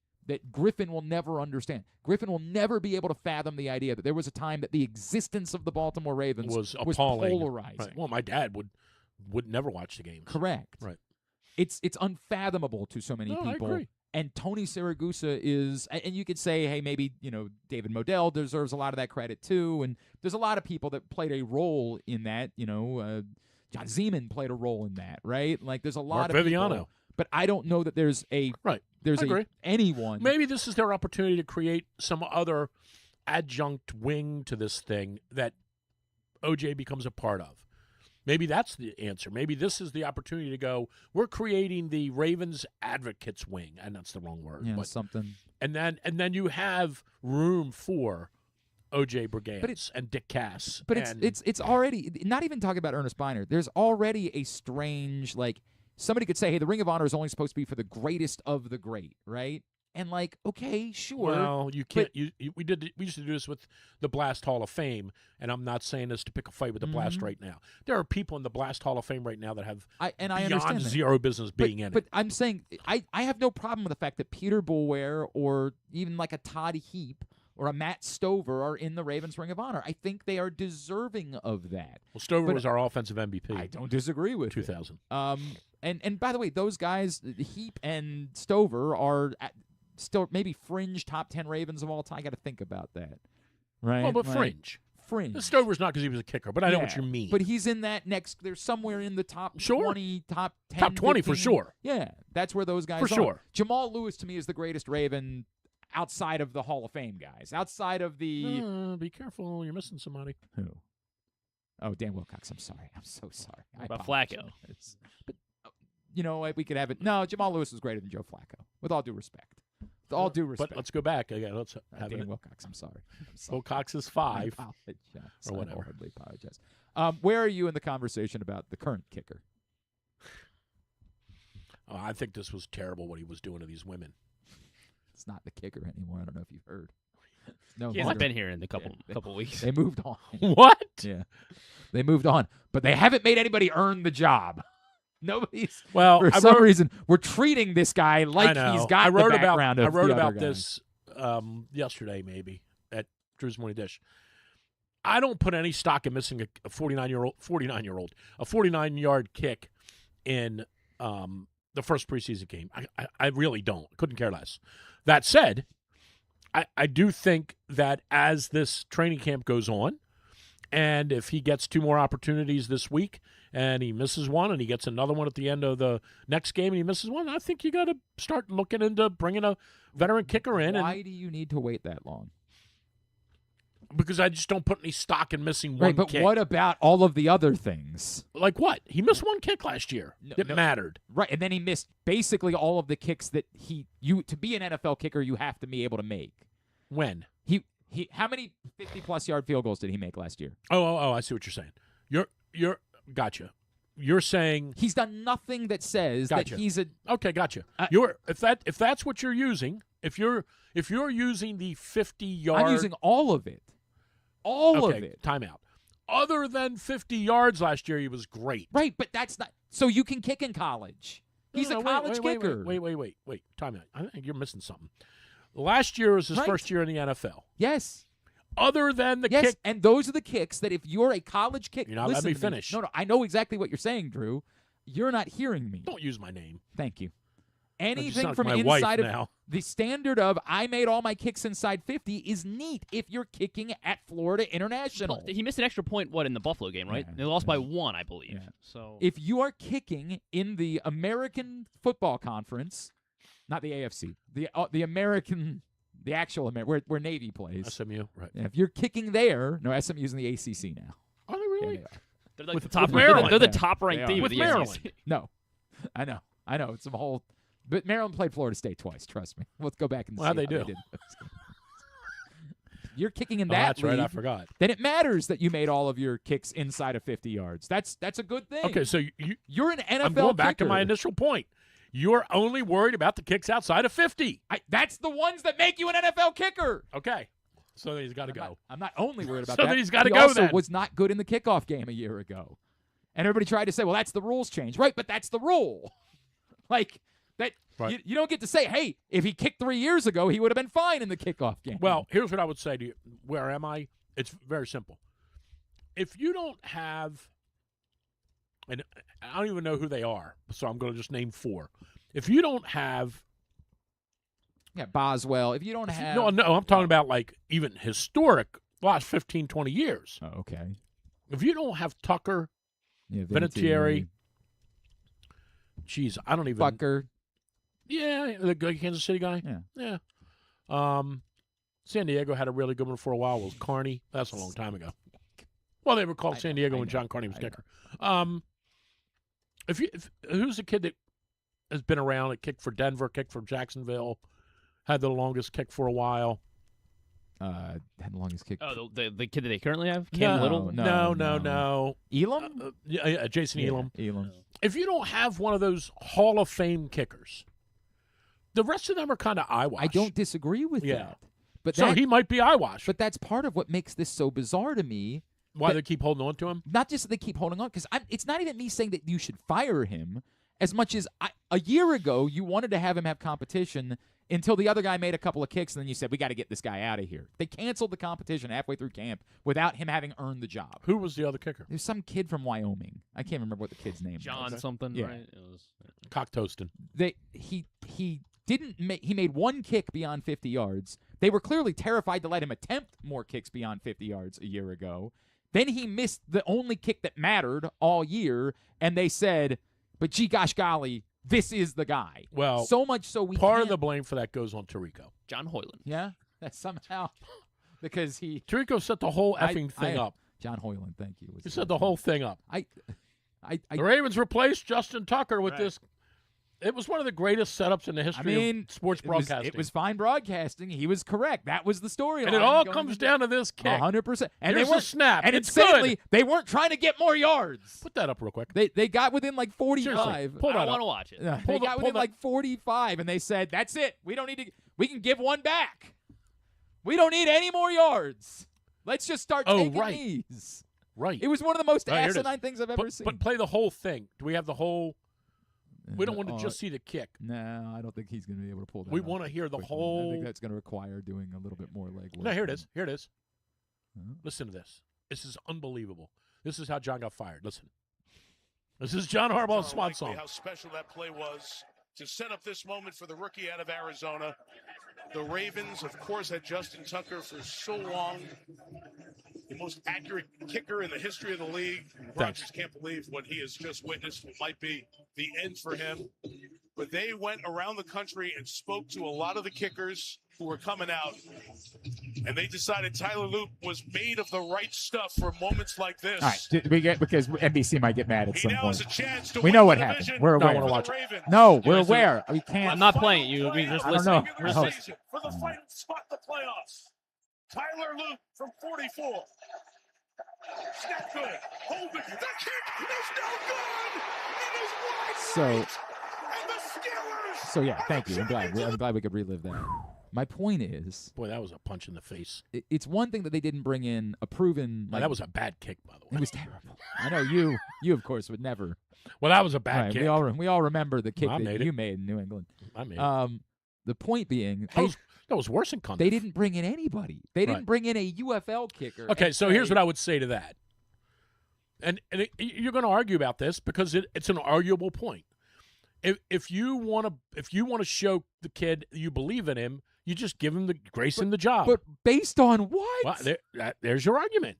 Griffin will never understand. Griffin will never be able to fathom the idea that there was a time that the existence of the Baltimore Ravens was polarizing. Right. Well, my dad would never watch the games. Correct. Right. It's unfathomable to so many people. I agree. And Tony Siragusa is, and you could say, hey, maybe, David Modell deserves a lot of that credit too. And there's a lot of people that played a role in that, John Zeman played a role in that, right? Like there's a lot Mark of Viviano. people, but I don't know that there's anyone. Maybe this is their opportunity to create some other adjunct wing to this thing that OJ becomes a part of. Maybe that's the answer. Maybe this is the opportunity to go, we're creating the Ravens advocates wing, and that's the wrong word. Yeah, but something. And then you have room for OJ Brigance and Dick Cass. But it's already, not even talking about Ernest Biner, there's already a strange, like, somebody could say, hey, the Ring of Honor is only supposed to be for the greatest of the great, right? And like, okay, sure. Well, you can't. We used to do this with the Blast Hall of Fame, and I'm not saying this to pick a fight with the Blast right now. There are people in the Blast Hall of Fame right now that have I beyond understand zero business being in it. But I'm saying I have no problem with the fact that Peter Boulware or even like a Todd Heap or a Matt Stover are in the Ravens Ring of Honor. I think they are deserving of that. Well, Stover was our offensive MVP. I don't disagree with 2000. And by the way, those guys, Heap and Stover, are still maybe fringe top 10 Ravens of all time. I got to think about that, right? Well, but like, fringe. Fringe. Stover's not because he was a kicker, but I know what you mean. But he's in that next. There's somewhere in the top 20, top 10, top 20 15. for sure. Yeah, that's where those guys for are. sure. Jamal Lewis to me is the greatest Raven outside of the Hall of Fame guys. Outside of the. Be careful, you're missing somebody. Who? Oh, Dan Wilcox. I'm sorry. I'm so sorry. About Flacco. But we could have it. No, Jamal Lewis was greater than Joe Flacco. With all due respect. With all due respect. But let's go back again. Let's have Dan it. Wilcox. I'm sorry. Wilcox is 5. I apologize. Or whatever. I hardly apologize. Where are you in the conversation about the current kicker? I think this was terrible what he was doing to these women. It's not the kicker anymore. I don't know if you've heard. No, he hasn't been here in a couple weeks. They moved on. What? Yeah, they moved on, but they haven't made anybody earn the job. Nobody's. Well, for some reason, we're treating this guy like he's got the background of I wrote the other about guy. this yesterday, maybe at Drew's Morning Dish. I don't put any stock in missing a 49-yard kick in the first preseason game. I really don't. Couldn't care less. That said, I do think that as this training camp goes on, and if he gets 2 more opportunities this week and he misses one and he gets another one at the end of the next game and he misses one, I think you got to start looking into bringing a veteran kicker in. Why do you need to wait that long? Because I just don't put any stock in missing one kick. Right, but what about all of the other things? Like what? He missed one kick last year. It mattered. Right, and then he missed basically all of the kicks that to be an NFL kicker, you have to be able to make. When? How many 50-plus yard field goals did he make last year? Oh, I see what you're saying. You're gotcha. You're saying he's done nothing that says that he's a okay. Gotcha. If that's what you're using, if you're using the 50-yard, I'm using all of it. All of it. Timeout. Other than 50 yards last year, he was great. Right, but that's not. So you can kick in college. He's a college kicker. Wait. Timeout. I think you're missing something. Last year was his first year in the NFL. Yes. Other than the kick. And those are the kicks that if you're a college kicker. You're not letting me finish. No, I know exactly what you're saying, Drew. You're not hearing me. Don't use my name. Thank you. Anything from my inside of now. The standard of I made all my kicks inside 50 is neat if you're kicking at Florida International. He missed an extra point, in the Buffalo game, right? They lost by 1, I believe. Yeah. So if you are kicking in the American Football Conference, not the AFC, the American, the actual American, where Navy plays. SMU, right. And if you're kicking there, SMU's in the ACC now. Are they really? Yeah, they are. They're like with the top. Maryland. They're the top-ranked team with of the Maryland. SEC. No, I know. It's a whole. But Maryland played Florida State twice. Trust me. Let's go back and see how they did. do. You're kicking in that that's league, right. I forgot. Then it matters that you made all of your kicks inside of 50 yards. That's a good thing. Okay, so you're an NFL I'm going back kicker. to my initial point. You're only worried about the kicks outside of 50. That's the ones that make you an NFL kicker. Okay. So then he's got to go. I'm not only worried about so that. Then he's got to he go also then. was not good in the kickoff game a year ago. And everybody tried to say, well, that's the rules change. Right, but that's the rule. Like, that right. you don't get to say, hey, if he kicked 3 years ago, he would have been fine in the kickoff game. Well, here's what I would say to you. Where am I? It's very simple. If you don't have, and I don't even know who they are, so I'm going to just name 4. If you don't have Yeah, Boswell. If you don't have No, I'm talking about like even historic last 15, 20 years. Oh, okay. If you don't have Tucker, Yeah, Vinatieri, geez, I don't even. Bucker. Yeah, the Kansas City guy. Yeah. San Diego had a really good one for a while. It was Carney. That's a long time ago. Well, they were called San Diego when John Carney was kicker. Who's the kid that has been around? That kicked for Denver, kicked for Jacksonville, had the longest kick for a while. Had the longest kick. Oh, the kid that they currently have, Cam Little. No. Elam. Jason Elam. Elam. If you don't have one of those Hall of Fame kickers, the rest of them are kind of eyewash. I don't disagree with that. But so he might be eyewash. But that's part of what makes this so bizarre to me. Why they keep holding on to him? Not just that they keep holding on, because it's not even me saying that you should fire him, as much as a year ago you wanted to have him have competition until the other guy made a couple of kicks, and then you said, we got to get this guy out of here. They canceled the competition halfway through camp without him having earned the job. Who was the other kicker? There's some kid from Wyoming. I can't remember what the kid's name was. John something, yeah. right? Cock toasting. He made one kick beyond 50 yards. They were clearly terrified to let him attempt more kicks beyond 50 yards a year ago. Then he missed the only kick that mattered all year, and they said, but gee gosh golly, this is the guy. Well, so much so part of the blame for that goes on Tirico. John Hoyland. Yeah, that's somehow because Tirico set the whole effing thing up. John Hoyland, thank you. He set the whole thing up. The Ravens replaced Justin Tucker with this. It was one of the greatest setups in the history of sports broadcasting. It was fine broadcasting. He was correct. That was the storyline. And it all comes down to this kick. 100%. And here's they weren't a snap. And it's insanely, good. they weren't trying to get more yards. Put that up real quick. They got within like 45. Seriously, pull that I up. want to watch it. They got within like 45, and they said, that's it. We don't need to. We can give one back. We don't need any more yards. Let's just start taking these. Right. It was one of the most asinine things I've ever seen. But play the whole thing. Do we have the whole? We don't want to just see the kick. No, I don't think he's going to be able to pull that We off want to hear the quickly. whole. I think that's going to require doing a little bit more legwork. No, here it is. Here it is. Huh? Listen to this. This is unbelievable. This is how John got fired. Listen. This is John Harbaugh's swan song. How special that play was to set up this moment for the rookie out of Arizona. The Ravens, of course, had Justin Tucker for so long. The most accurate kicker in the history of the league. Rodgers can't believe what he has just witnessed. What might be the end for him. But they went around the country and spoke to a lot of the kickers who were coming out. And they decided Tyler Loop was made of the right stuff for moments like this. All right, because NBC might get mad at some now point. has a chance to We know win what the happened. division We're No, I aware. want to watch it. No, we're aware. We can't. I'm not playing it. You're just I don't listening. know. Regular I hope- season for the final spot in the playoffs. Tyler Loop from 44. Snap good. Hold it. The kick is no good. It is wide right. And the Steelers. So yeah, thank you. I'm glad we could relive that. My point is, Boy, that was a punch in the face. it's one thing that they didn't bring in a proven. Now, that was a bad kick, by the way. It was terrible. I know you of course would never. Well, that was a bad Right, kick. we all remember the kick I that made you it. made in New England. I made it. The point being, That was worse than Cundiff. they didn't bring in anybody. They didn't Right. bring in a UFL kicker. Okay, and so say, here's what I would say to that. And you're going to argue about this because it's an arguable point. If you want to show the kid you believe in him, you just give him the grace in the job. But based on what? Well, there's your argument.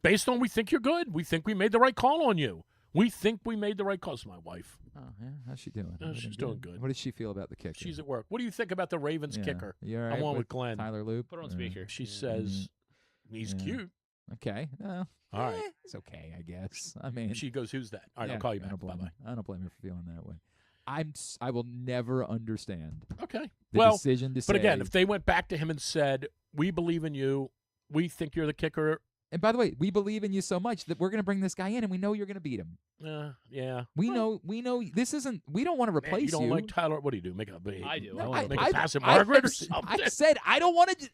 Based on we think you're good. We think we made the right call on you. We think we made the right call. It's my wife. Oh, yeah. How's she doing? She's doing good. What does she feel about the kicker? She's at work. What do you think about the Ravens kicker? You all I'm right on with Glenn. Tyler Loop. Put her on speaker. She says he's cute. Okay. Well, all right. It's okay, I guess. I mean, She goes, "Who's that?" All right, I'll call you back. Bye-bye. I don't blame her for feeling that way. I will never understand. Okay. The decision to say. But again, if they went back to him and said, "We believe in you. We think you're the kicker." And by the way, we believe in you so much that we're going to bring this guy in, and we know you're going to beat him. Yeah. We know this isn't. We don't want to replace you. Don't like Tyler? What do you do? Make a I do. Make a pass at Margaret or something. I said I don't want to.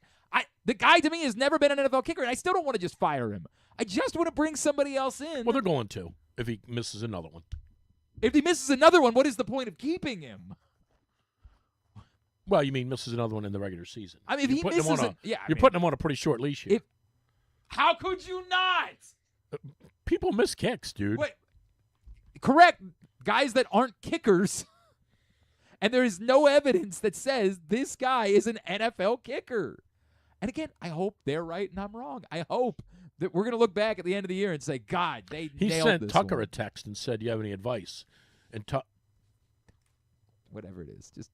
The guy to me has never been an NFL kicker, and I still don't want to just fire him. I just want to bring somebody else in. Well, they're going to if he misses another one. If he misses another one, what is the point of keeping him? Well, you mean misses another one in the regular season? I mean, if he misses it, you're putting him on a pretty short leash here. How could you not? People miss kicks, dude. Wait, correct. Guys that aren't kickers And there is no evidence that says this guy is an NFL kicker. And again, I hope they're right and I'm wrong. I hope that we're going to look back at the end of the year and say, God, they He nailed sent this Tucker one. a text and said, "You have any advice?" And Whatever it is, just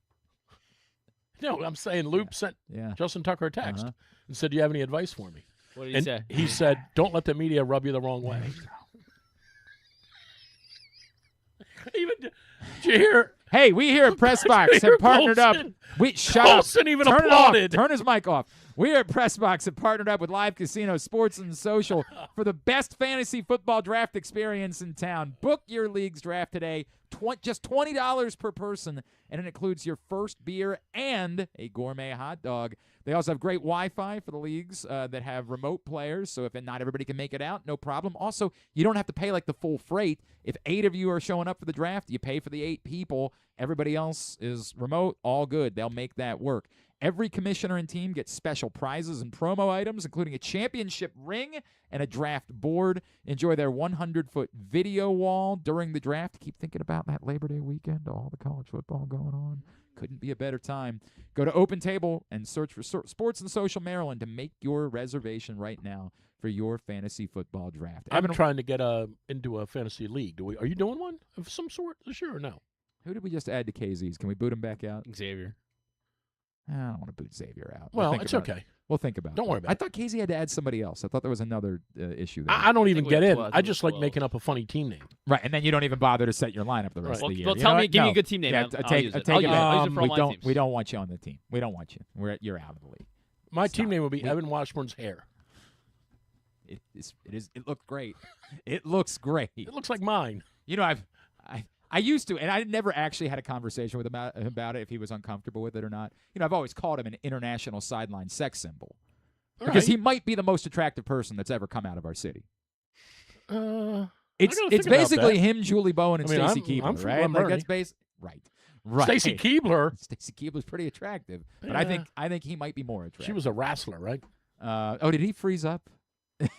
no, I'm saying Loop sent Justin Tucker a text and said, "Do you have any advice for me?" What did he and say? He said, "Don't let the media rub you the wrong way." Even did you hear? Hey, we here at Press Box have partnered up. Shut Colson up. even Turn applauded. it off. Turn his mic off. We here at Press Box have partnered up with Live Casino Sports and Social for the best fantasy football draft experience in town. Book your league's draft today. Just $20 per person, and it includes your first beer and a gourmet hot dog. They also have great Wi-Fi for the leagues that have remote players, so if not everybody can make it out, no problem. Also, you don't have to pay like the full freight. If 8 of you are showing up for the draft, you pay for the 8 people. Everybody else is remote, all good. They'll make that work. Every commissioner and team gets special prizes and promo items, including a championship ring and a draft board. Enjoy their 100-foot video wall during the draft. Keep thinking about that Labor Day weekend, all the college football going on. Couldn't be a better time. Go to Open Table and search for Sports and Social Maryland to make your reservation right now for your fantasy football draft. I'm trying to get into a fantasy league. Are you doing one of some sort this year or no? Who did we just add to KZ's? Can we boot him back out? Xavier. I don't want to boot Xavier out. Well, it's okay. We'll think about it. Don't worry about I it. thought KZ had to add somebody else. I thought there was another issue there. I don't even get in. I just like 12. making up a funny team name. Right, and then you don't even bother to set your lineup the rest of the year. Well, You tell know me, what? give me No. a good team name. Yeah, I'll use it. take I'll it use back. it for all my teams. We don't want you on the team. We don't want you. You're out of the league. My team name would be Evan Washburn's hair. It is. It looks great. It looks great. It looks like mine. You know, I used to, and I never actually had a conversation with him about it if he was uncomfortable with it or not. You know, I've always called him an international sideline sex symbol because he might be the most attractive person that's ever come out of our city. It's basically him, Julie Bowen, and Stacy Keebler, I'm from right? Like that's right. Stacy Keebler. Stacy Keebler's pretty attractive, but Yeah. I think he might be more attractive. She was a wrestler, right? Did he freeze up?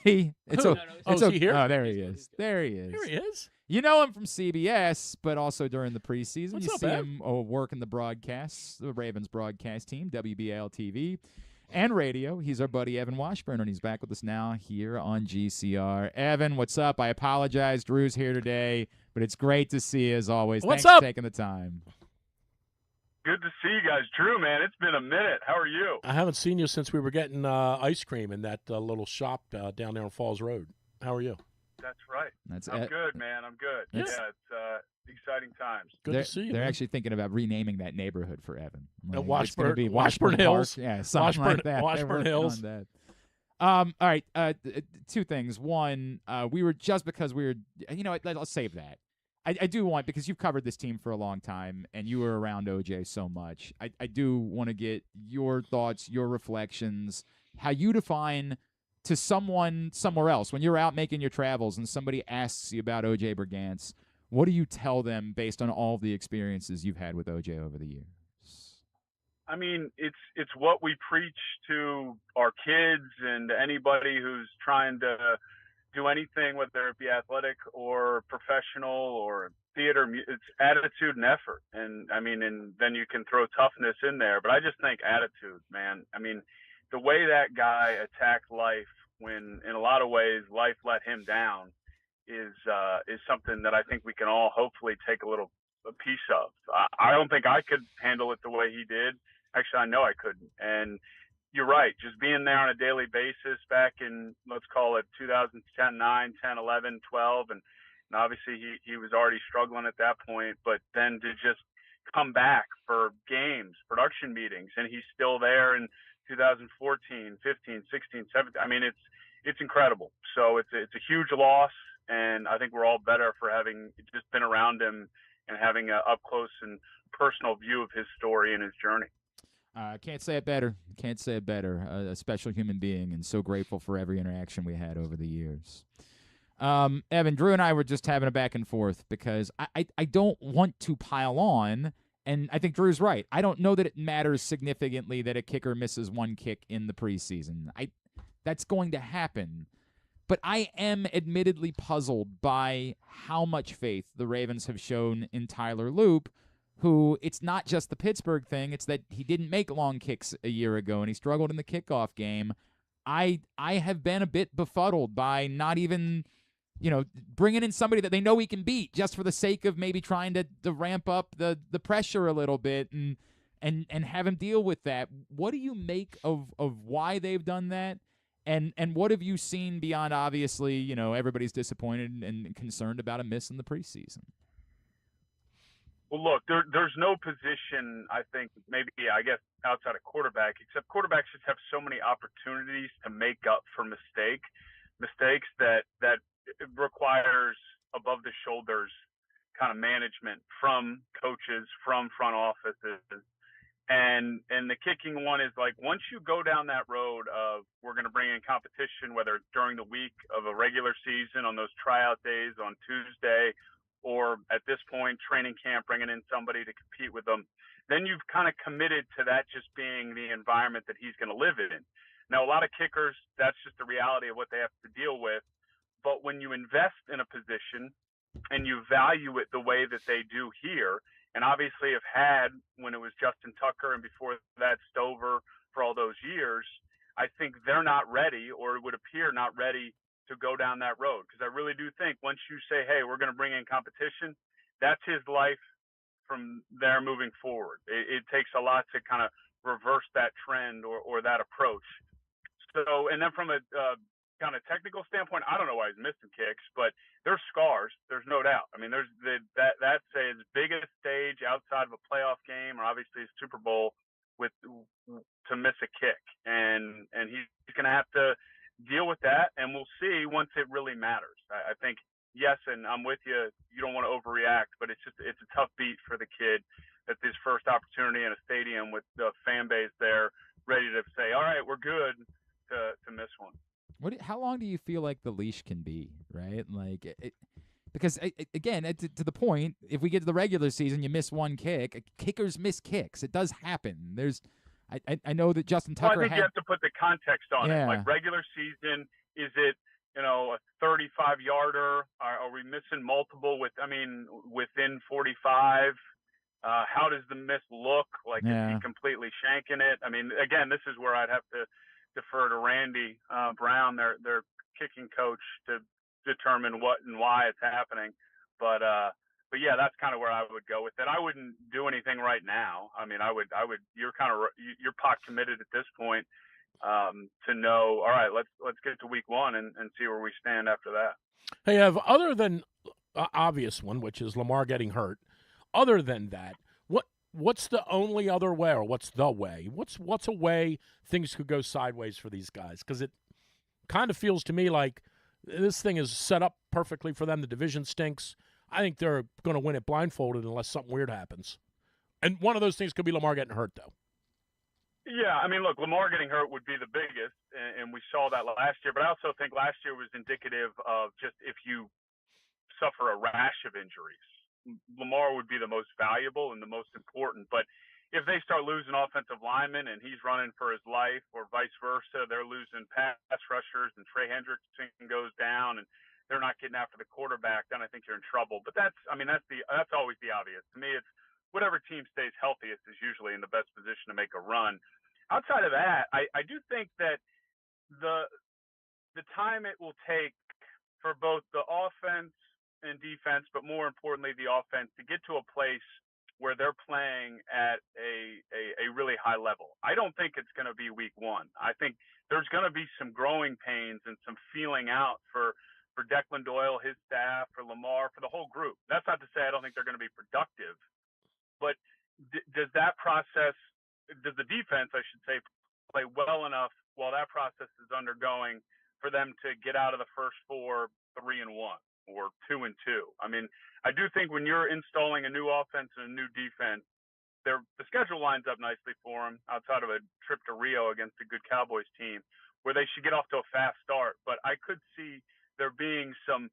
It's is he here? Oh, there he is. There he is. Here he is. You know him from CBS, but also during the preseason. That's you not see bad. him working the broadcasts, the Ravens broadcast team, WBL TV, and radio. He's our buddy Evan Washburn, and he's back with us now here on GCR. Evan, what's up? I apologize. Drew's here today, but it's great to see you as always. What's Thanks up? for taking the time. Good to see you guys. Drew, man, it's been a minute. How are you? I haven't seen you since we were getting ice cream in that little shop down there on Falls Road. How are you? That's right. I'm good, man. I'm good. Yeah, it's exciting times. Good to see you. They're man. actually thinking about renaming that neighborhood for Evan. Like, Washburn- it's gonna be Washburn Park. Hills. Yeah, something like that. They're Washburn working Hills. on that. All right. Two things. One, we were just because we were. You know, let's save that. I do want, because you've covered this team for a long time and you were around OJ so much. I do want to get your thoughts, your reflections, how you define to someone somewhere else when you're out making your travels and somebody asks you about OJ Brigance. What do you tell them based on all the experiences you've had with OJ over the years? I mean, it's what we preach to our kids and anybody who's trying to do anything, whether it be athletic or professional or theater. It's attitude and effort. And I mean, and then you can throw toughness in there, but I just think attitude, man. I mean, the way that guy attacked life when in a lot of ways life let him down is something that I think we can all hopefully take a piece of. I don't think I could handle it the way he did. Actually, I know I couldn't. And you're right. Just being there on a daily basis back in, let's call it 2010, 9, 10, 11, 12. And obviously he was already struggling at that point, but then to just come back for games, production meetings, and he's still there in 2014, 15, 16, 17. I mean, it's incredible. So it's a huge loss. And I think we're all better for having just been around him and having an up close and personal view of his story and his journey. Can't say it better. Can't say it better. A special human being, and so grateful for every interaction we had over the years. Evan, Drew and I were just having a back and forth because I don't want to pile on, and I think Drew's right. I don't know that it matters significantly that a kicker misses one kick in the preseason. That's going to happen. But I am admittedly puzzled by how much faith the Ravens have shown in Tyler Loop who it's not just the Pittsburgh thing, it's that he didn't make long kicks a year ago and he struggled in the kickoff game. I have been a bit befuddled by not even, bringing in somebody that they know he can beat just for the sake of maybe trying to ramp up the pressure a little bit and have him deal with that. What do you make of why they've done that? And what have you seen beyond, obviously, everybody's disappointed and concerned about a miss in the preseason? Well, look, there's no position, I think, I guess, outside of quarterback, except quarterbacks just have so many opportunities to make up for mistakes that requires above the shoulders kind of management from coaches, from front offices. And the kicking one is like, once you go down that road of we're going to bring in competition, whether it's during the week of a regular season, on those tryout days on Tuesday, or at this point, training camp, bringing in somebody to compete with them, then you've kind of committed to that just being the environment that he's going to live in. Now, a lot of kickers, that's just the reality of what they have to deal with. But when you invest in a position and you value it the way that they do here, and obviously have had when it was Justin Tucker and before that Stover for all those years, I think they're not ready, or it would appear not ready, to go down that road. Because I really do think once you say, hey, we're going to bring in competition, that's his life from there moving forward. It takes a lot to kind of reverse that trend or that approach. So, and then from a kind of technical standpoint, I don't know why he's missing kicks, but there's scars. There's no doubt. I mean, that's his biggest stage outside of a playoff game, or obviously a Super Bowl, to miss a kick, and he's going to have to deal with that, and we'll see once it really matters. I think, yes, and I'm with you, you don't want to overreact, but it's a tough beat for the kid at this first opportunity in a stadium with the fan base there ready to say, all right, we're good, to miss one. How long do you feel like the leash can be, right? Because, again, to the point, if we get to the regular season, you miss one kick. Kickers miss kicks. It does happen. I know that Justin Tucker I think you have to put the context on it. Like, regular season, is it, a 35-yarder? Are we missing multiple within 45? How does the miss look? Like, is he completely shanking it? I mean, again, this is where I'd have to defer to Randy Brown, their kicking coach, to determine what and why it's happening. But yeah, that's kind of where I would go with it. I wouldn't do anything right now. I mean, I would. You're pot committed at this point to know. All right, let's get to week one and see where we stand after that. Hey, Ev, other than obvious one, which is Lamar getting hurt, other than that, what's the only other way, or what's the way? What's a way things could go sideways for these guys? Because it kind of feels to me like this thing is set up perfectly for them. The division stinks. I think they're going to win it blindfolded unless something weird happens. And one of those things could be Lamar getting hurt, though. Yeah, I mean, look, Lamar getting hurt would be the biggest, and we saw that last year. But I also think last year was indicative of just if you suffer a rash of injuries, Lamar would be the most valuable and the most important. But if they start losing offensive linemen and he's running for his life, or vice versa, they're losing pass rushers and Trey Hendrickson goes down and they're not getting after the quarterback, then I think you're in trouble. But that's always the obvious. To me, it's whatever team stays healthiest is usually in the best position to make a run. Outside of that, I do think that the time it will take for both the offense and defense, but more importantly the offense, to get to a place where they're playing at a really high level. I don't think it's going to be week one. I think there's going to be some growing pains and some feeling out for Declan Doyle, his staff, for Lamar, for the whole group. That's not to say I don't think they're going to be productive, but does the defense, I should say, play well enough while that process is undergoing for them to get out of the first four 3-1 or 2-2? I mean, I do think when you're installing a new offense and a new defense, the schedule lines up nicely for them outside of a trip to Rio against a good Cowboys team where they should get off to a fast start. But I could see there being some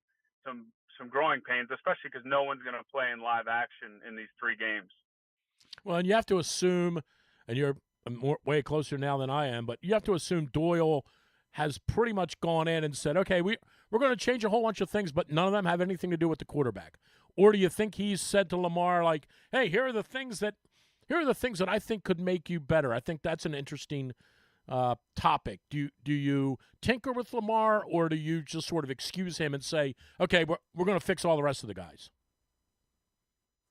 growing pains, especially because no one's going to play in live action in these three games. Well, and you have to assume, and you're way closer now than I am, but you have to assume Doyle has pretty much gone in and said, okay, we're going to change a whole bunch of things, but none of them have anything to do with the quarterback. Or do you think he's said to Lamar, like, hey, here are the things that I think could make you better? I think that's an interesting topic. Do you tinker with Lamar, or do you just sort of excuse him and say, okay, we're going to fix all the rest of the guys?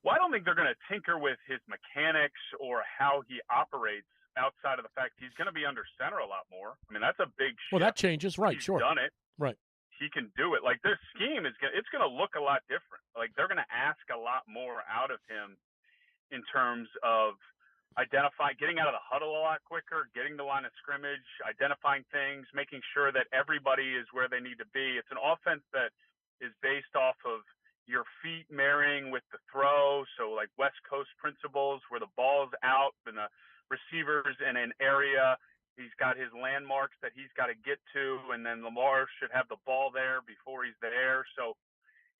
Well, I don't think they're going to tinker with his mechanics or how he operates outside of the fact he's going to be under center a lot more. I mean, that's a big shift. Well, that changes, right? He's Sure, done it. Right. He can do it. Like, their scheme it's going to look a lot different. Like, they're going to ask a lot more out of him in terms of getting out of the huddle a lot quicker, getting the line of scrimmage, identifying things, making sure that everybody is where they need to be. It's an offense that is based off of your feet marrying with the throw. So like West Coast principles where the ball's out and the receivers in an area. He's got his landmarks that he's got to get to, and then Lamar should have the ball there before he's there. So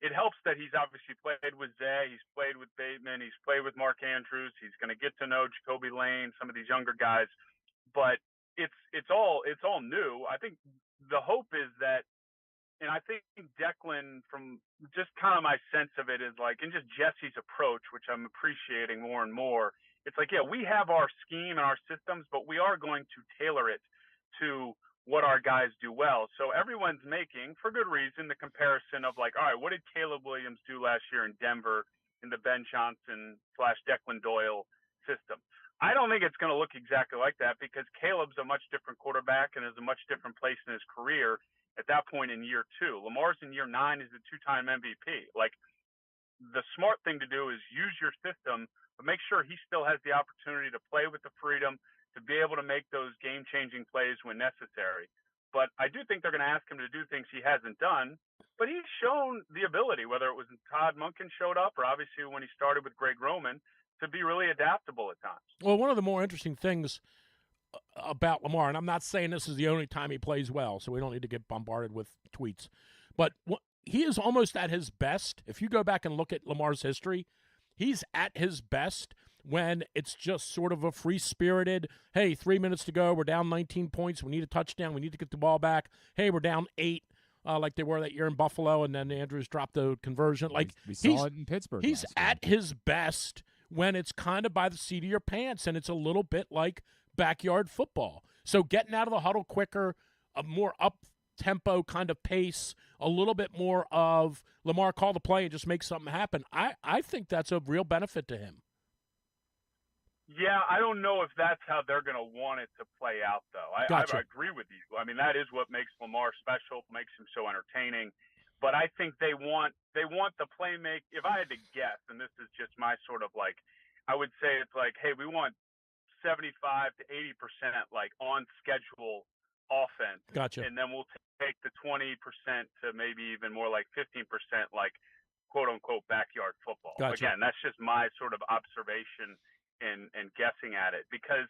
it helps that he's obviously played with Zay, he's played with Bateman, he's played with Mark Andrews. He's going to get to know Jacoby Lane, some of these younger guys, but it's all new. I think the hope is that, and I think Declan, from just kind of my sense of it, is like, and just Jesse's approach, which I'm appreciating more and more. It's like, yeah, we have our scheme and our systems, but we are going to tailor it to what our guys do well. So everyone's making, for good reason, the comparison of like, all right, what did Caleb Williams do last year in Denver in the Ben Johnson / Declan Doyle system? I don't think it's going to look exactly like that, because Caleb's a much different quarterback and is a much different place in his career at that point in year 2. Lamar's in year 9, is a 2-time MVP. Like, the smart thing to do is use your system, but make sure he still has the opportunity to play with the freedom to be able to make those game-changing plays when necessary. But I do think they're going to ask him to do things he hasn't done, but he's shown the ability, whether it was when Todd Monken showed up or obviously when he started with Greg Roman, to be really adaptable at times. Well, one of the more interesting things about Lamar, and I'm not saying this is the only time he plays well, so we don't need to get bombarded with tweets, but he is almost at his best. If you go back and look at Lamar's history, he's at his best when it's just sort of a free-spirited, hey, 3 minutes to go, we're down 19 points, we need a touchdown, we need to get the ball back, hey, we're down 8, like they were that year in Buffalo, and then Andrews dropped the conversion. Like, we saw it in Pittsburgh. He's at his best when it's kind of by the seat of your pants, and it's a little bit like backyard football. So getting out of the huddle quicker, a more up-tempo kind of pace, a little bit more of Lamar call the play and just make something happen, I think that's a real benefit to him. Yeah, I don't know if that's how they're going to want it to play out, though. Gotcha. I agree with you. I mean, that is what makes Lamar special, makes him so entertaining. But I think they want the playmake. If I had to guess, and this is just my sort of like, I would say it's like, hey, we want 75 to 80% like on schedule offense. Gotcha. And then we'll take the 20% to maybe even more like 15% like quote unquote backyard football. Gotcha. Again, that's just my sort of observation and guessing at it, because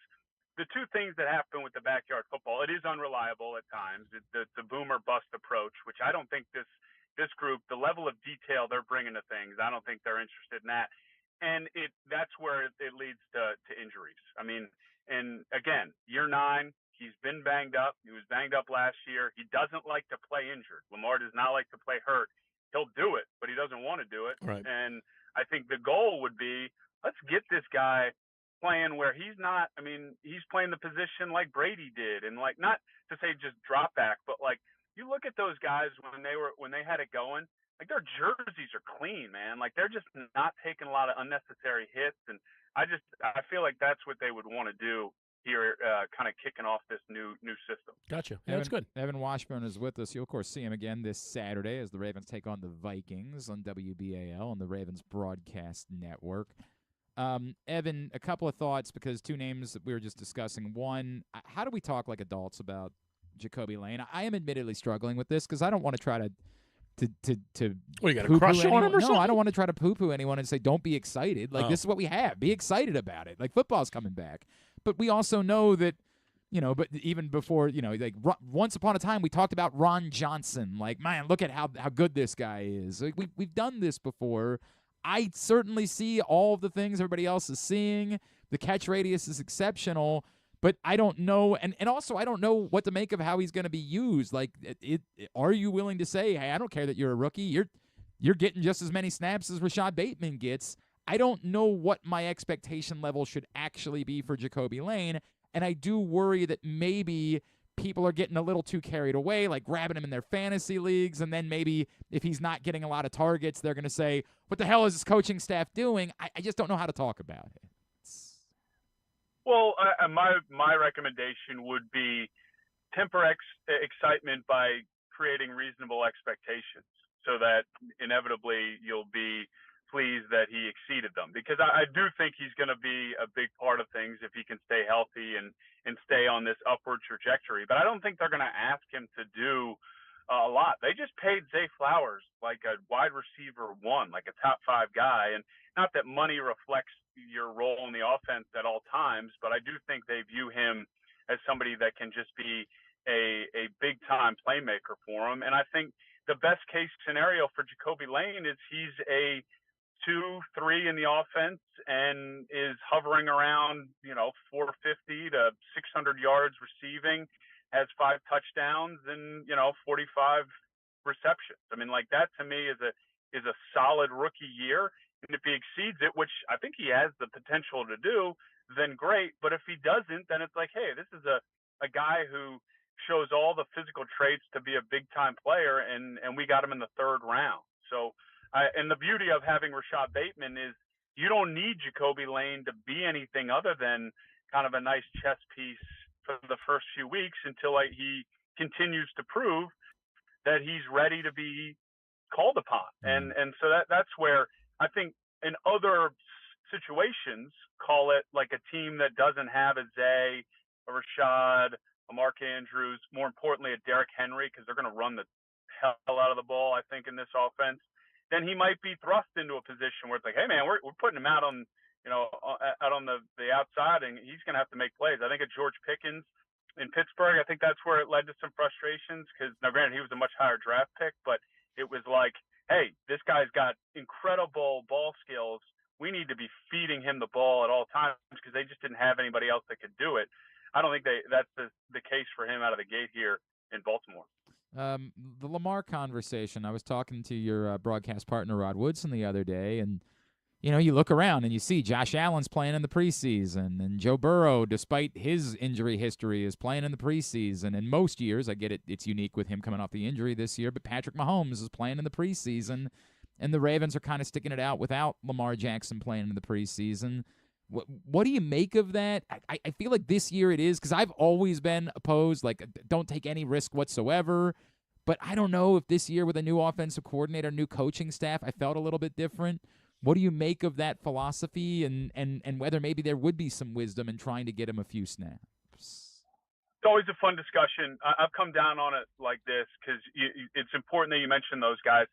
the two things that happen with the backyard football, it is unreliable at times. It's a boom or bust approach, which I don't think this group, the level of detail they're bringing to things, I don't think they're interested in that. And that's where it leads to injuries. I mean, and again, year 9, he's been banged up. He was banged up last year. He doesn't like to play injured. Lamar does not like to play hurt. He'll do it, but he doesn't want to do it. Right. And I think the goal would be, let's get this guy playing where he's not, I mean, he's playing the position like Brady did, and like, not to say just drop back, but like, you look at those guys when they had it going, like their jerseys are clean, man. Like they're just not taking a lot of unnecessary hits. And I feel like that's what they would want to do here, kind of kicking off this new system. Gotcha. Yeah, that's good. Evan Washburn is with us. You'll, of course, see him again this Saturday as the Ravens take on the Vikings on WBAL on the Ravens Broadcast Network. Evan, a couple of thoughts, because two names that we were just discussing. One, how do we talk like adults about Jacoby Lane? I am admittedly struggling with this because I don't want to try to What, you got a crush on him or something? No, I don't want to try to poo-poo anyone and say, don't be excited. Like, this is what we have. Be excited about it. Like, football's coming back. But we also know that, but even before, like once upon a time we talked about Ron Johnson. Like, man, look at how good this guy is. Like, we've done this before. I certainly see all of the things everybody else is seeing. The catch radius is exceptional. But I don't know, and also I don't know what to make of how he's going to be used. Like, are you willing to say, hey, I don't care that you're a rookie. you're getting just as many snaps as Rashad Bateman gets. I don't know what my expectation level should actually be for Jacoby Lane, and I do worry that maybe people are getting a little too carried away, like grabbing him in their fantasy leagues, and then maybe if he's not getting a lot of targets, they're going to say, what the hell is this coaching staff doing? I just don't know how to talk about it. Well, my recommendation would be temper excitement by creating reasonable expectations so that inevitably you'll be pleased that he exceeded them, because I do think he's going to be a big part of things if he can stay healthy and stay on this upward trajectory. But I don't think they're going to ask him to do a lot. They just paid Zay Flowers like a wide receiver 1, like a top 5 guy. And not that money reflects your role in the offense at all times, but I do think they view him as somebody that can just be a big time playmaker for him. And I think the best case scenario for Jacoby Lane is he's a 2-3 in the offense and is hovering around, 450 to 600 yards receiving, has 5 touchdowns and, 45 receptions. I mean, like, that to me is a solid rookie year. And if he exceeds it, which I think he has the potential to do, then great. But if he doesn't, then it's like, hey, this is a guy who shows all the physical traits to be a big time player, and we got him in the 3rd round. So, and the beauty of having Rashad Bateman is you don't need Jacoby Lane to be anything other than kind of a nice chess piece for the first few weeks until he continues to prove that he's ready to be called upon. And so that's where I think in other situations, call it like a team that doesn't have a Zay, a Rashad, a Mark Andrews, more importantly, a Derrick Henry, because they're going to run the hell out of the ball, I think, in this offense, then he might be thrust into a position where it's like, hey, man, we're putting him out on, out on the outside, and he's going to have to make plays. I think of George Pickens in Pittsburgh, I think that's where it led to some frustrations because, now granted, he was a much higher draft pick, but it was like, hey, this guy's got incredible ball skills. We need to be feeding him the ball at all times because they just didn't have anybody else that could do it. I don't think that's the case for him out of the gate here in Baltimore. The Lamar conversation, I was talking to your broadcast partner, Rod Woodson, the other day, and, you look around and you see Josh Allen's playing in the preseason, and Joe Burrow, despite his injury history, is playing in the preseason. And most years, I get it, it's unique with him coming off the injury this year, but Patrick Mahomes is playing in the preseason, and the Ravens are kind of sticking it out without Lamar Jackson playing in the preseason. What do you make of that? I feel like this year it is, because I've always been opposed, like, don't take any risk whatsoever. But I don't know if this year with a new offensive coordinator, new coaching staff, I felt a little bit different. What do you make of that philosophy and whether maybe there would be some wisdom in trying to get him a few snaps? It's always a fun discussion. I've come down on it like this because it's important that you mention those guys.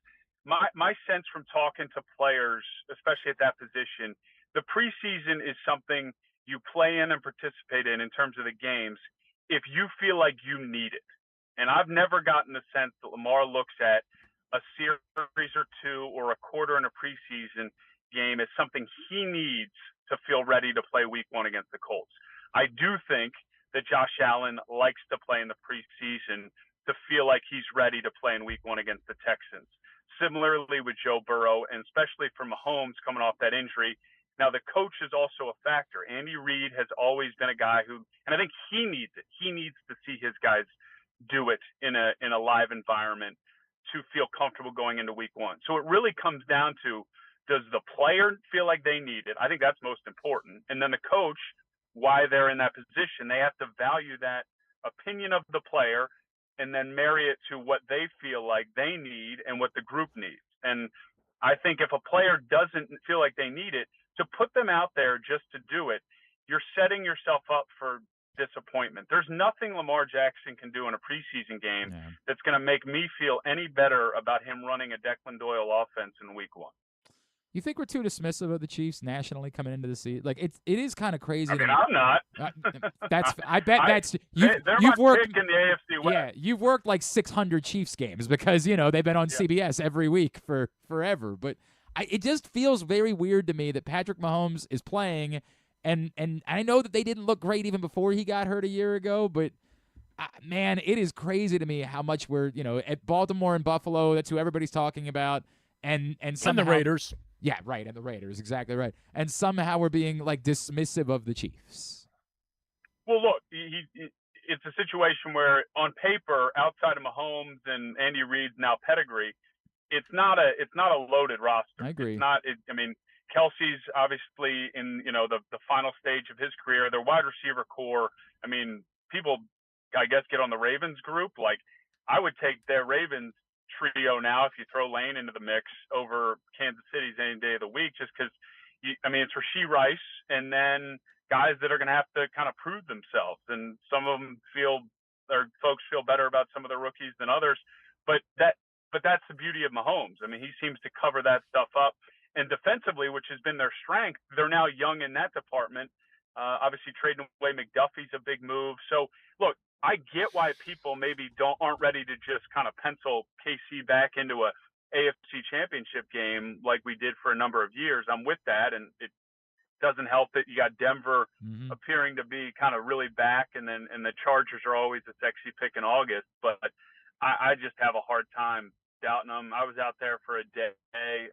My sense from talking to players, especially at that position, the preseason is something you play in and participate in terms of the games if you feel like you need it. And I've never gotten the sense that Lamar looks at a series or two or a quarter in a preseason game as something he needs to feel ready to play week 1 against the Colts. I do think that Josh Allen likes to play in the preseason to feel like he's ready to play in week 1 against the Texans. Similarly with Joe Burrow, and especially for Mahomes coming off that injury. Now, the coach is also a factor. Andy Reid has always been a guy who, and I think he needs it. He needs to see his guys do it in a live environment to feel comfortable going into week 1. So it really comes down to, does the player feel like they need it? I think that's most important. And then the coach, why they're in that position, they have to value that opinion of the player and then marry it to what they feel like they need and what the group needs. And I think if a player doesn't feel like they need it, to put them out there just to do it, you're setting yourself up for disappointment. There's nothing Lamar Jackson can do in a preseason game that's going to make me feel any better about him running a Declan Doyle offense in week 1. You think we're too dismissive of the Chiefs nationally coming into the season? Like it is kind of crazy. I mean, I'm not. I bet that's they're you've my worked pick in the AFC West. Yeah, you've worked like 600 Chiefs games because they've been on CBS every week for forever. But it just feels very weird to me that Patrick Mahomes is playing. And I know that they didn't look great even before he got hurt a year ago, but, man, it is crazy to me how much we're, at Baltimore and Buffalo, that's who everybody's talking about. and And somehow, the Raiders. Yeah, right, and the Raiders, exactly right. And somehow we're being like dismissive of the Chiefs. Well, look, it's a situation where on paper, outside of Mahomes and Andy Reid's now pedigree, it's not a loaded roster. I agree. It's not. I mean, Kelsey's obviously in the final stage of his career. Their wide receiver core. I mean, people, I guess, get on the Ravens group. Like, I would take their Ravens trio now if you throw Lane into the mix over Kansas City's any day of the week, just because. I mean, it's Rashee Rice, and then guys that are going to have to kind of prove themselves. And some of them folks feel better about some of the rookies than others. But that's the beauty of Mahomes. I mean, he seems to cover that stuff up. And defensively, which has been their strength, they're now young in that department. Obviously, trading away McDuffie's a big move. So, look, I get why people maybe aren't ready to just kind of pencil KC back into a AFC championship game like we did for a number of years. I'm with that, and it doesn't help that you got Denver appearing to be kind of really back, and the Chargers are always a sexy pick in August. But I just have a hard time doubting them. I was out there for a day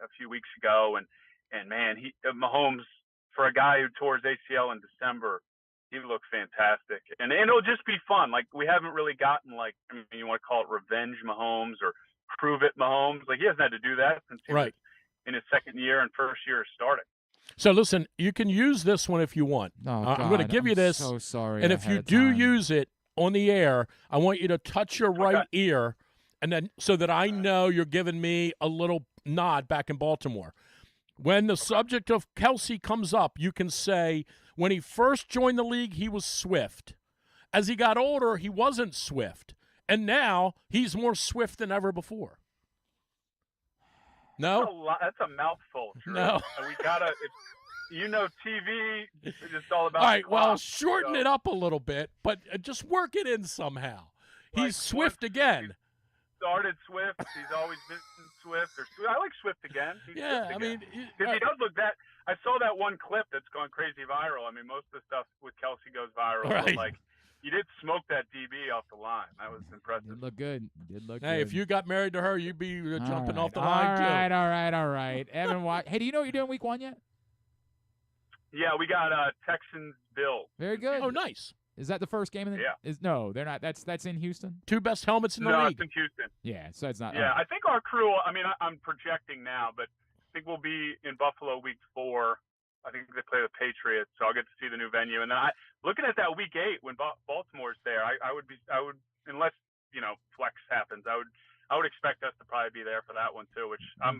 a few weeks ago, and man, Mahomes, for a guy who tore his ACL in December, he looked fantastic, and it'll just be fun. Like, we haven't really gotten you want to call it revenge Mahomes or prove it Mahomes. Like, he hasn't had to do that since he was in his second year and first year of starting. So listen, you can use this one if you want. I'm going to give you this. So sorry. And if you do use it on the air, I want you to touch your right ear, and then so that I know you're giving me a little nod back in Baltimore. When the subject of Kelsey comes up, you can say, when he first joined the league, he was swift. As he got older, he wasn't swift. And now he's more swift than ever before. No? That's a mouthful, Drew. No. And we got to, TV is just all about All right, the clock, well, shorten it up a little bit, but just work it in somehow. He's swift again. Started Swift. He's always been Swift. I like Swift again. He's Swift again. Because he does look that. I saw that one clip that's going crazy viral. I mean, most of the stuff with Kelsey goes viral. Right. But you did smoke that DB off the line. That was impressive. Did look good. Did look good. Hey, if you got married to her, you'd be jumping off the line, too. All right. Evan, hey, do you know what you're doing week 1 yet? Yeah, we got Texans Bills. Very good. Oh, nice. Is that the first game? No, they're not. That's in Houston. Two best helmets in the league. No, it's in Houston. Yeah, so it's not. Yeah, I think our crew. I mean, I'm projecting now, but I think we'll be in Buffalo week 4. I think they play the Patriots, so I'll get to see the new venue. And then looking at that week 8 when Baltimore's there, I would unless flex happens, I would expect us to probably be there for that one too, which I'm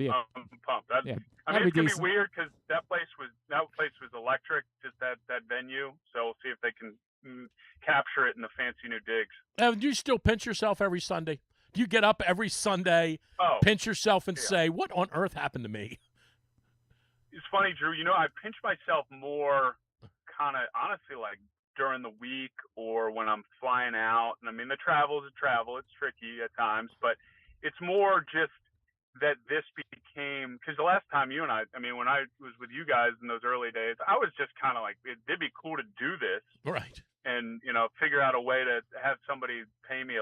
pumped. I mean, it's gonna be weird because that place was electric, just that venue. So we'll see if they can capture it in the fancy new digs. Do you still pinch yourself every Sunday? Do you get up every Sunday, pinch yourself, and say, "What on earth happened to me?" It's funny, Drew. I pinch myself more, kind of honestly, like during the week or when I'm flying out. And I mean, the travel is a travel. It's tricky at times, but it's more just that this became, because the last time you and I mean, when I was with you guys in those early days, I was just kind of like, it'd be cool to do this. Right. And, figure out a way to have somebody pay me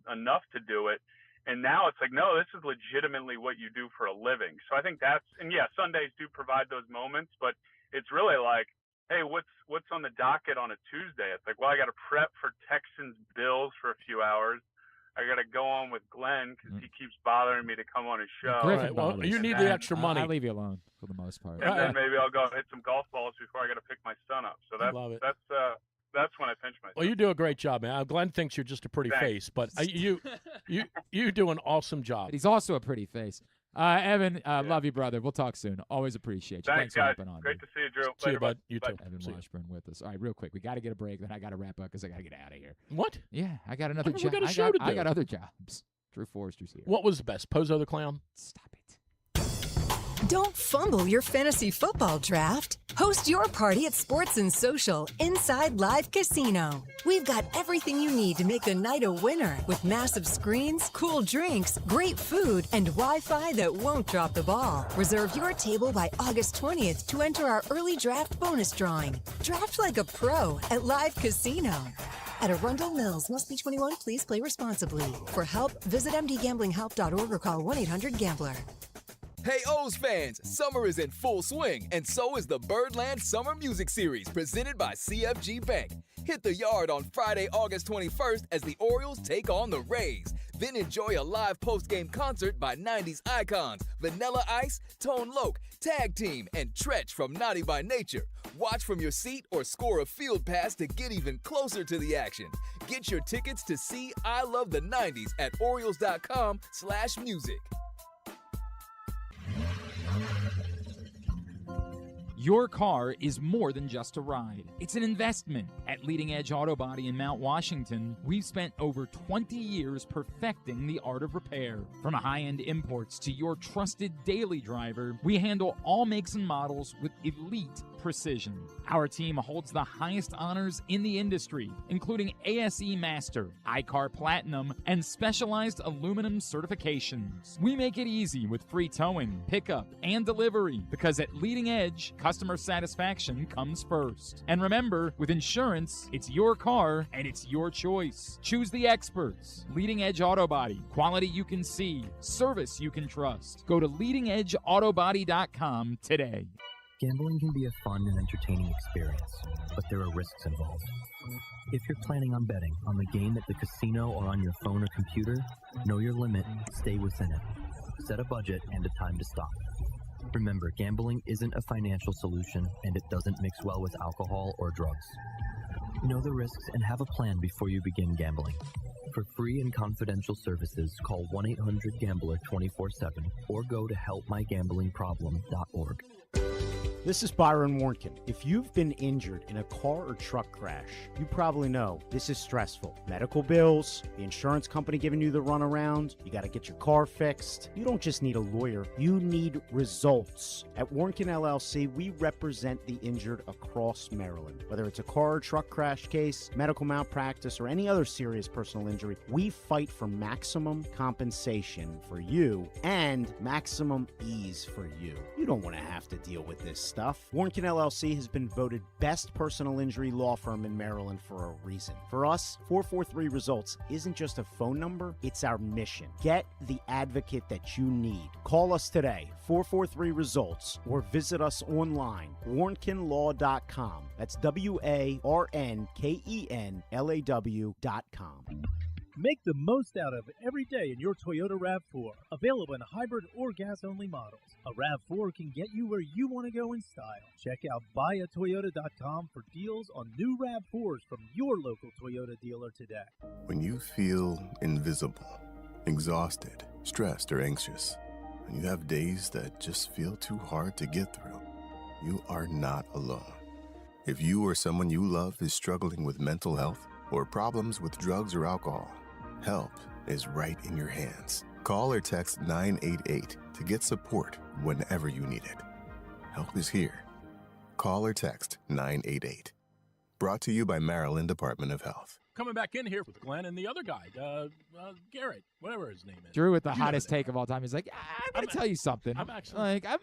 enough to do it. And now it's like, no, this is legitimately what you do for a living. So I think Sundays do provide those moments, but it's really like, hey, what's on the docket on a Tuesday? It's like, well, I got to prep for Texans Bills for a few hours. I got to go on with Glenn because he keeps bothering me to come on his show. Right. Well, you need the extra money. I'll leave you alone for the most part. And then maybe I'll go hit some golf balls before I got to pick my son up. So that's when I pinch myself. Well, you do a great job, man. Glenn thinks you're just a pretty face, but you do an awesome job. But he's also a pretty face. Evan, love you, brother. We'll talk soon. Always appreciate you. Thanks for guys. hopping on. Great to see you, Drew. See you, bud. You too. Evan Washburn with us. All right, real quick. We got to get a break. Then I got to wrap up because I got to get out of here. What? Yeah, I got another job. I got other jobs. Drew Forrester's here. What was the best? Pozo the Clown? Stop it. Don't fumble your fantasy football draft. Host your party at Sports and Social Inside Live Casino. We've got everything you need to make the night a winner with massive screens, cool drinks, great food, and Wi-Fi that won't drop the ball. Reserve your table by August 20th to enter our early draft bonus drawing. Draft like a pro at Live Casino. At Arundel Mills, must be 21. Please play responsibly. For help, visit mdgamblinghelp.org or call 1-800-GAMBLER. Hey O's fans, summer is in full swing, and so is the Birdland Summer Music Series presented by CFG Bank. Hit the yard on Friday, August 21st as the Orioles take on the Rays. Then enjoy a live post-game concert by 90s icons Vanilla Ice, Tone Loc, Tag Team, and Tretch from Naughty by Nature. Watch from your seat or score a field pass to get even closer to the action. Get your tickets to see I Love the 90s at Orioles.com/music. Your car is more than just a ride. It's an investment. At Leading Edge Auto Body in Mount Washington, we've spent over 20 years perfecting the art of repair. From high-end imports to your trusted daily driver, we handle all makes and models with elite precision. Our team holds the highest honors in the industry, including ASE Master, iCar Platinum, and specialized aluminum certifications. We make it easy with free towing, pickup, and delivery because at Leading Edge, customer satisfaction comes first. And remember, with insurance, it's your car and it's your choice. Choose the experts. Leading Edge Auto Body. Quality you can see. Service you can trust. Go to leadingedgeautobody.com today. Gambling can be a fun and entertaining experience, but there are risks involved. If you're planning on betting on the game at the casino or on your phone or computer, know your limit, stay within it. Set a budget and a time to stop. Remember, gambling isn't a financial solution, and it doesn't mix well with alcohol or drugs. Know the risks and have a plan before you begin gambling. For free and confidential services, call 1-800-GAMBLER 24/7 or go to helpmygamblingproblem.org. This is Byron Warnkin. If you've been injured in a car or truck crash, you probably know this is stressful. Medical bills, the insurance company giving you the runaround, you got to get your car fixed. You don't just need a lawyer, you need results. At Warnkin LLC, we represent the injured across Maryland. Whether it's a car or truck crash case, medical malpractice, or any other serious personal injury, we fight for maximum compensation for you and maximum ease for you. You don't want to have to deal with this stuff. Warnkin LLC has been voted best personal injury law firm in Maryland for a reason. For us, 443 Results isn't just a phone number, it's our mission. Get the advocate that you need. Call us today, 443 Results, or visit us online, warnkinlaw.com. That's WARNKENLAW.com. Make the most out of every day in your Toyota RAV4. Available in hybrid or gas-only models. A RAV4 can get you where you want to go in style. Check out buyatoyota.com for deals on new RAV4s from your local Toyota dealer today. When you feel invisible, exhausted, stressed, or anxious, when you have days that just feel too hard to get through, you are not alone. If you or someone you love is struggling with mental health or problems with drugs or alcohol, help is right in your hands. Call or text 988 to get support whenever you need it. Help is here. Call or text 988. Brought to you by Maryland Department of Health. Coming back in here with Glenn and the other guy, Garrett, whatever his name is. Drew with the hottest take of all time. He's like, I'm going to tell you something. I'm a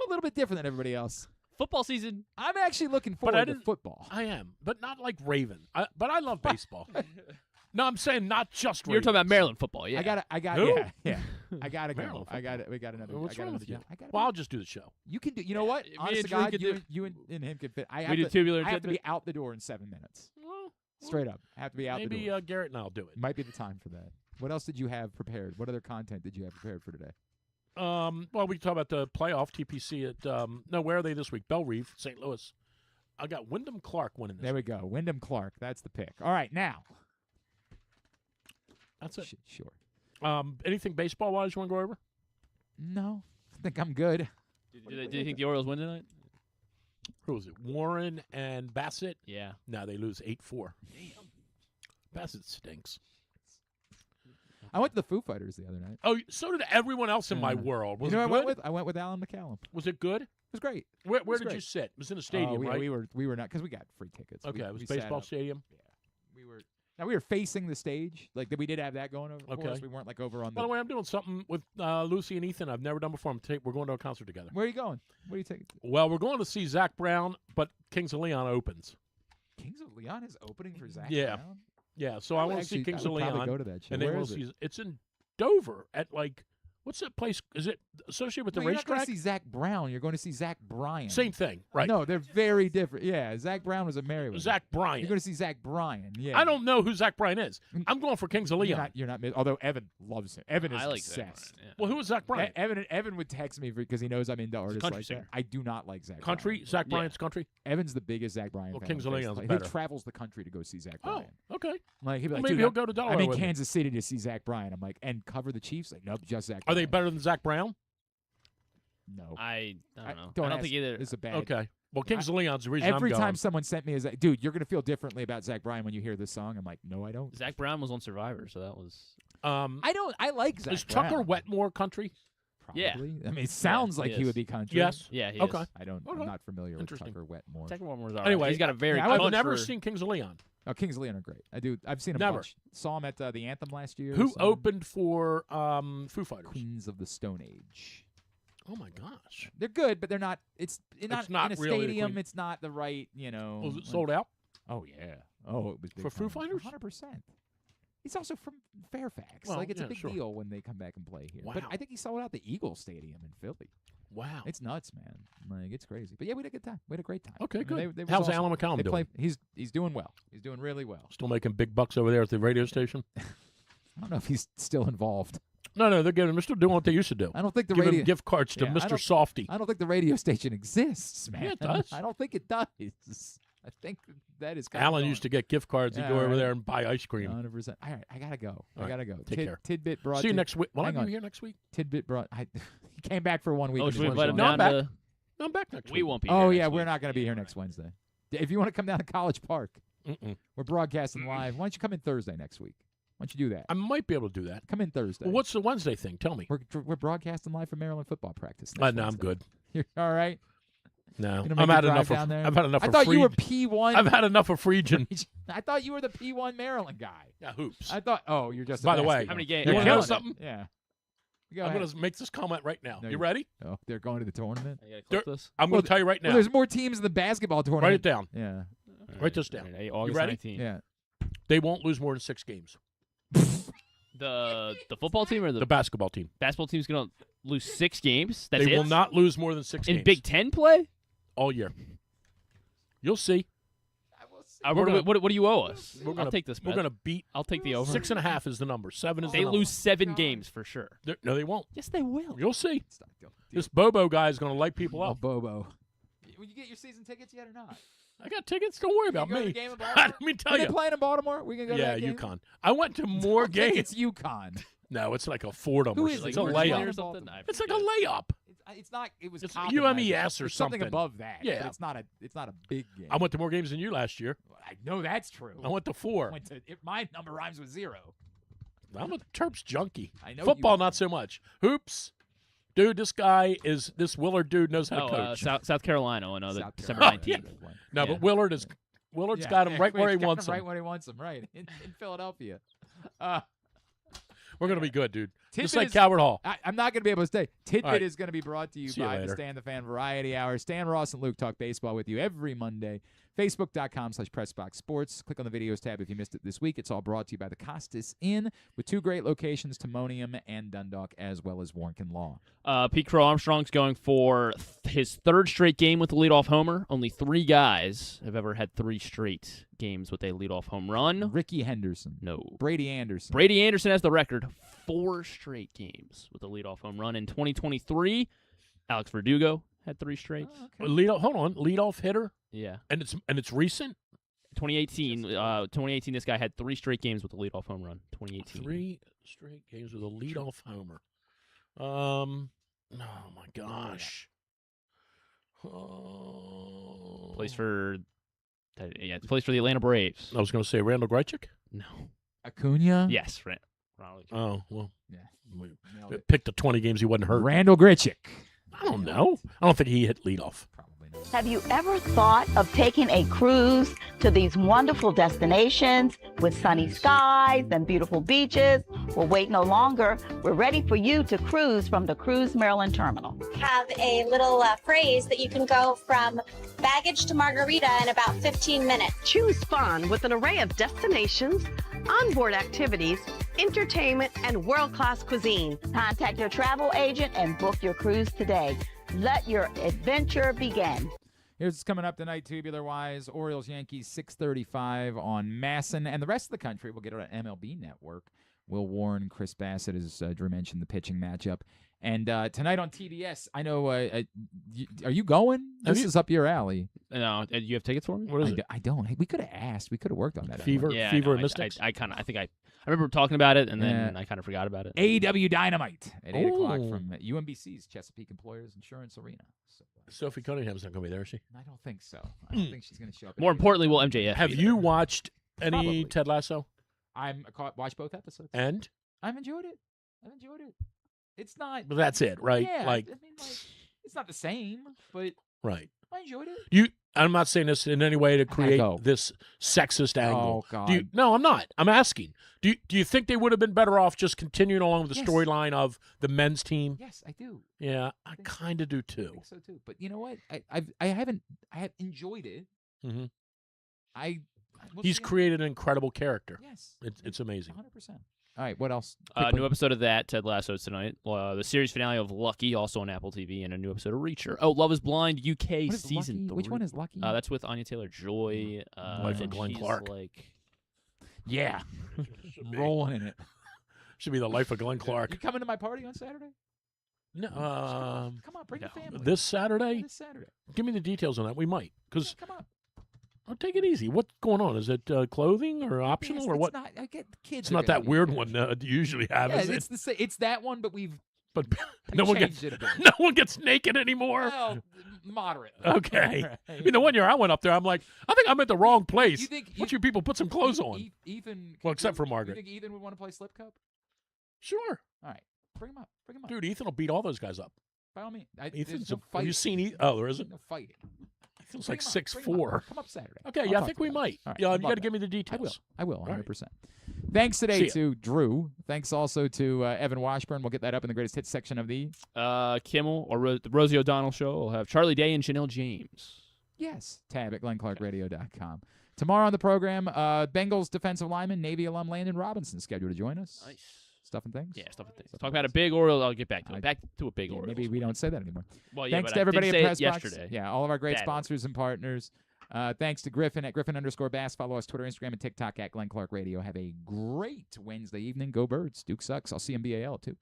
little bit different than everybody else. Football season. I'm actually looking forward to football. I am, but not like Raven. But I love baseball. No, I'm saying not just Ravens. You're talking about Maryland football, yeah. I got Who? Yeah. I got to go. We got another. What's wrong with you? Well, I'll just do the show. You can do. You know what? Honest to God, you and him can fit. I have to be out the door in 7 minutes. Straight up, I have to be out the door. Maybe Garrett and I'll do it. Might be the time for that. What else did you have prepared? What other content did you have prepared for today? Well, we can talk about the playoff TPC at where are they this week? Belle Reve, St. Louis. I got Wyndham Clark winning this. There we go. Wyndham Clark. That's the pick. All right, now. That's it. Sure. Anything baseball-wise you want to go over? No. I think I'm good. Do you think the Orioles win tonight? Who was it? Warren and Bassett? Yeah. No, they lose 8-4. Damn. Bassett stinks. I went to the Foo Fighters the other night. Oh, so did everyone else in my world. Was it good? I went with Alan McCallum. Was it good? It was great. Where did you sit? It was in a stadium, right? We were not, because we got free tickets. Okay, it was baseball stadium. Yeah, we were facing the stage. Like we did have that going over. Okay, for us. We weren't like over on. By the way, I'm doing something with Lucy and Ethan I've never done before. We're going to a concert together. Where are you going? What are you taking? Well, we're going to see Zach Brown, but Kings of Leon opens. Kings of Leon is opening for Zach Brown. Yeah. So I want to see Kings of Leon. Go to that show. And Where is it? It's in Dover at like What's that place? Is it associated with the You're not going racetrack? to see Zach Brown. You're going to see Zach Bryan. Same thing, right? No, they're very different. Yeah, Zach Brown was a Merriweather. Zach Bryan. You're going to see Zach Bryan. Yeah. I don't know who Zach Bryan is. I'm going for Kings of Leon. You're not. Although Evan loves him. Evan is I like Zach obsessed. Bryan, yeah. Well, who is Zach Bryan? Evan would text me because he knows I'm into artists country like singer. that. I do not like Zach Country? Bryan. Zach Bryan's country? Evan's the biggest Zach Bryan Well, fan. Kings of Leon's He better. travels the country to go see Zach Oh, Bryan. okay. Like he'd be Well, like, maybe dude, he'll go to Delaware I'm in with me. Kansas City to see Zach Bryan. I'm like, and cover the Chiefs? Like, nope, just Zach Are they Bryan. better than Zach Brown? No. I don't know. Don't I don't ask. think either. It's a bad. Okay. Well, Kings of Leon's the reason I'm Every going. time someone sent me a dude, you're gonna feel differently about Zach Bryan when you hear this song. I'm like, no, I don't. Zach Brown was on Survivor, so that was. I don't. I like Zach Is Brown. Tucker Wetmore country? Yeah. Probably. I mean, it sounds Yeah, like he he is. would be country. Yes. Yeah, he Okay. is. I'm not familiar with Tucker Wetmore. Tucker Wetmore's all right. Anyway, he's got a very. I've country- never seen Kings of Leon. Oh, Kings of Leon are great. I've seen him Never. bunch. Saw him at the Anthem last year. Who Saw him- opened for Foo Fighters? Queens of the Stone Age. Oh my gosh. They're good, but they're not. It's not not in a really the stadium. Queen. It's not the right. Was it sold out? Oh yeah. Oh, it was big For Foo time. Fighters? 100%. He's also from Fairfax. Well, like it's yeah, a big sure. deal when they come back and play here. But Wow. I think he sold out the Eagle Stadium in Philly. Wow. It's nuts, man. Like it's crazy. But yeah, we had a good time. We had a great time. Okay, I mean, good. they was How's awesome. Alan McCallum They doing? play- He's doing well. He's doing really well. Still making big bucks over there at the radio station? I don't know if he's still involved. No, they're still doing what they used to do. I don't think the Giving radio gift cards to Yeah, I Mr. don't- Softy. I don't think the radio station exists, man. Yeah, it does. I don't think it does. I think that is. Alan used to get gift cards. He'd Yeah, go over right. there and buy ice cream. 100%. All right, I gotta go. All I right, gotta go. take care. Tidbit brought. See you to- next week. Will I Hang be on. here next week? Tidbit brought. He came back for 1 week. Oh, and should we just invite him went No, down I'm to? No, I'm back next We week. won't be. Oh here yeah, next we're week. not gonna be here next Wednesday. If you want to come down to College Park, Mm-mm. we're broadcasting live. Why don't you come in Thursday next week? Why don't you do that? I might be able to do that. Come in Thursday. Well, what's the Wednesday thing? Tell me. We're broadcasting live from Maryland football practice. No, next I'm Wednesday. good. You're all right. No, You gonna I'm make had the drive enough. down there? I've had enough. I of thought you were Fried- P1. I've had enough of Friedgen. I thought you were the P1 Maryland guy. Yeah, hoops. I thought. Oh, you're just. a By the way, basketball. How many games? You You're want to know killing it. something? Yeah. Go I'm ahead. going to make this comment right now. No, you you- ready? Oh, they're going to the tournament. I gotta clip this. I'm Well, going to tell you right now. Well, there's more teams in the basketball tournament. Write it down. Yeah. Write this down. Alright, August ready? 19th. Yeah. They won't lose more than 6 games. The football team or The basketball team. basketball team's gonna lose 6 games. That's They it. will not lose more than 6 in games. Big Ten play. all year. You'll see. What do you owe us? We're gonna I'll take this. We're bet. going to beat. I'll take the over. 6.5 is the number. 7 is the They number. lose 7 games for sure. No, they won't. Yes, they will. You'll see. This Bobo guy is going to light people Oh, up. Bobo. Will you get your season tickets yet or not? I got tickets. Don't worry about You go to me. the game in Baltimore? Let me tell Are you. they playing in Baltimore? We can go to Yeah, that game? UConn. I went to more I think games. It's UConn. No, it's like a Fordham. Who or is something. it? It's a Where's Baltimore layup. or something? I It's like a forget. layup. It's not. It was It's Compton, UMES I think. or It's something something. above that. Yeah. but it's not a. It's not a big game. I went to more games than you last year. I know that's true. I went to 4. My number rhymes with 0. I'm a Terps junkie. I know Football, you are. not so much. Hoops. Dude, this Willard dude knows how to coach. South Carolina on South December Carolina. 19th. No, Yeah. but Willard's Yeah, got him yeah, right where he he's got wants him. him. Right where he wants him. Right in Philadelphia. We're going to be good, dude. Just Tidbit like is- Calvert Hall. I'm not going to be able to stay. Tidbit All right. is going to be brought to you See you by the later. Stan the Fan Variety Hour. Stan Ross and Luke talk baseball with you every Monday. Facebook.com/PressBoxSports. Click on the videos tab if you missed it this week. It's all brought to you by the Costas Inn with 2 great locations, Timonium and Dundalk, as well as Warnken Law. Pete Crow Armstrong's going for his 3rd straight game with the leadoff homer. Only 3 guys have ever had 3 straight games with a leadoff home run. Ricky Henderson. No. Brady Anderson. Brady Anderson has the record. 4 straight games with a leadoff home run. In 2023, Alex Verdugo had 3 straight. Hold on. Leadoff hitter? Yeah. And it's recent? 2018, this guy had 3 straight games with a leadoff home run. 2018. 3 straight games with a leadoff homer. Oh, my gosh. Oh. Plays for the Atlanta Braves. I was going to say Randall Grichuk? No. Acuna? Yes, Ronald Acuna. Oh, well. Yeah. We picked the 20 games he wasn't hurt. Randall Grichuk. I don't know. I don't think he hit leadoff. Have you ever thought of taking a cruise to these wonderful destinations with sunny skies and beautiful beaches? Well, wait no longer. We're ready for you to cruise from the Cruise Maryland Terminal. Have a little phrase that you can go from baggage to margarita in about 15 minutes. Choose fun with an array of destinations onboard activities, entertainment, and world-class cuisine. Contact your travel agent and book your cruise today. Let your adventure begin. Here's what's coming up tonight, tubular-wise. Orioles, Yankees, 6:35 on Masson. And the rest of the country will get on MLB Network. Will Warren, Chris Bassett, as Drew mentioned, the pitching matchup. And tonight on TBS, I know, are you going? This is up your alley. No, you have tickets for me? What is it? I don't. Hey, we could have asked. We could have worked on that. Fever and Mystics? I remember talking about it, and then I kind of forgot about it. AEW Dynamite at 8 o'clock from UMBC's Chesapeake Employers Insurance Arena. So, Sophie Cunningham's not going to be there, is she? I don't think so. I don't think she's going to show up. More importantly, will MJF Have you watched any Probably. Ted Lasso? Watched both episodes. And? I've enjoyed it. It's not. But that's it, right? Yeah, Like, it's not the same, but right. I enjoyed it. I'm not saying this in any way to create this sexist angle. Oh, God. No, I'm not. I'm asking. Do you think they would have been better off just continuing along with the storyline of the men's team? Yes, I do. Yeah, I kind of do too. I think so too. But you know what? I have enjoyed it. Mm-hmm. We'll He's see. created an incredible character. Yes, it's amazing. 100%. All right, what else? New episode of that, Ted Lasso tonight. The series finale of Lucky, also on Apple TV, and a new episode of Reacher. Oh, Love is Blind, UK What is season Lucky? 3. Which one is Lucky? That's with Anya Taylor-Joy. Wife of and Glenn she's Clark. Yeah, rolling in it. Should be the life of Glenn Clark. You coming to my party on Saturday? No, come on, bring the family. This Saturday? This Saturday. Give me the details on that. We might, because Come on. I'll take it easy. What's going on? Is it clothing or optional or what? I get kids. It's not that weird one you usually have, Yeah, is it? it's that one, but But we no one changed gets it a bit. no one gets naked anymore. Well, moderate. Okay. Right. I mean, the one year I went up there, I'm like, I think I'm at the wrong place. You think Why don't you people put some clothes on? Ethan. Well, except for Margaret. You think Ethan would want to play slip cup? Sure. All right, bring him up. Bring him up. Dude, Ethan will beat all those guys up. By all means. Ethan's no have you fighting. seen Ethan? Oh, there isn't? No fighting. Ethan's Bring like him up. Bring him 6'4". up. Come up Saturday. Okay, I'll yeah, I talk think to we him. might. All right, Yeah, I'd you love got to that. give me the details. I will, All right. 100%. Thanks See today ya. to Drew. Thanks also to Evan Washburn. We'll get that up in the greatest hits section of the. Kimmel or the Rosie O'Donnell show will have Charlie Day and Chanel James. Yes, tab at glennclarkradio.com. Tomorrow on the program, Bengals defensive lineman, Navy alum Landon Robinson scheduled to join us. Nice. Stuff and things? Yeah, stuff and things. Talk about a big Oriole. I'll get back to it. Back to a big Yeah, Oriole. maybe we don't say that anymore. Well, yeah, Thanks but to I everybody did at say it Pressbox. yesterday. Yeah, all of our great Bad sponsors and partners. Thanks to Griffin at Griffin_Bass. Follow us Twitter, Instagram, and TikTok at Glenn Clark Radio. Have a great Wednesday evening. Go Birds. Duke sucks. I'll see you in BAL too.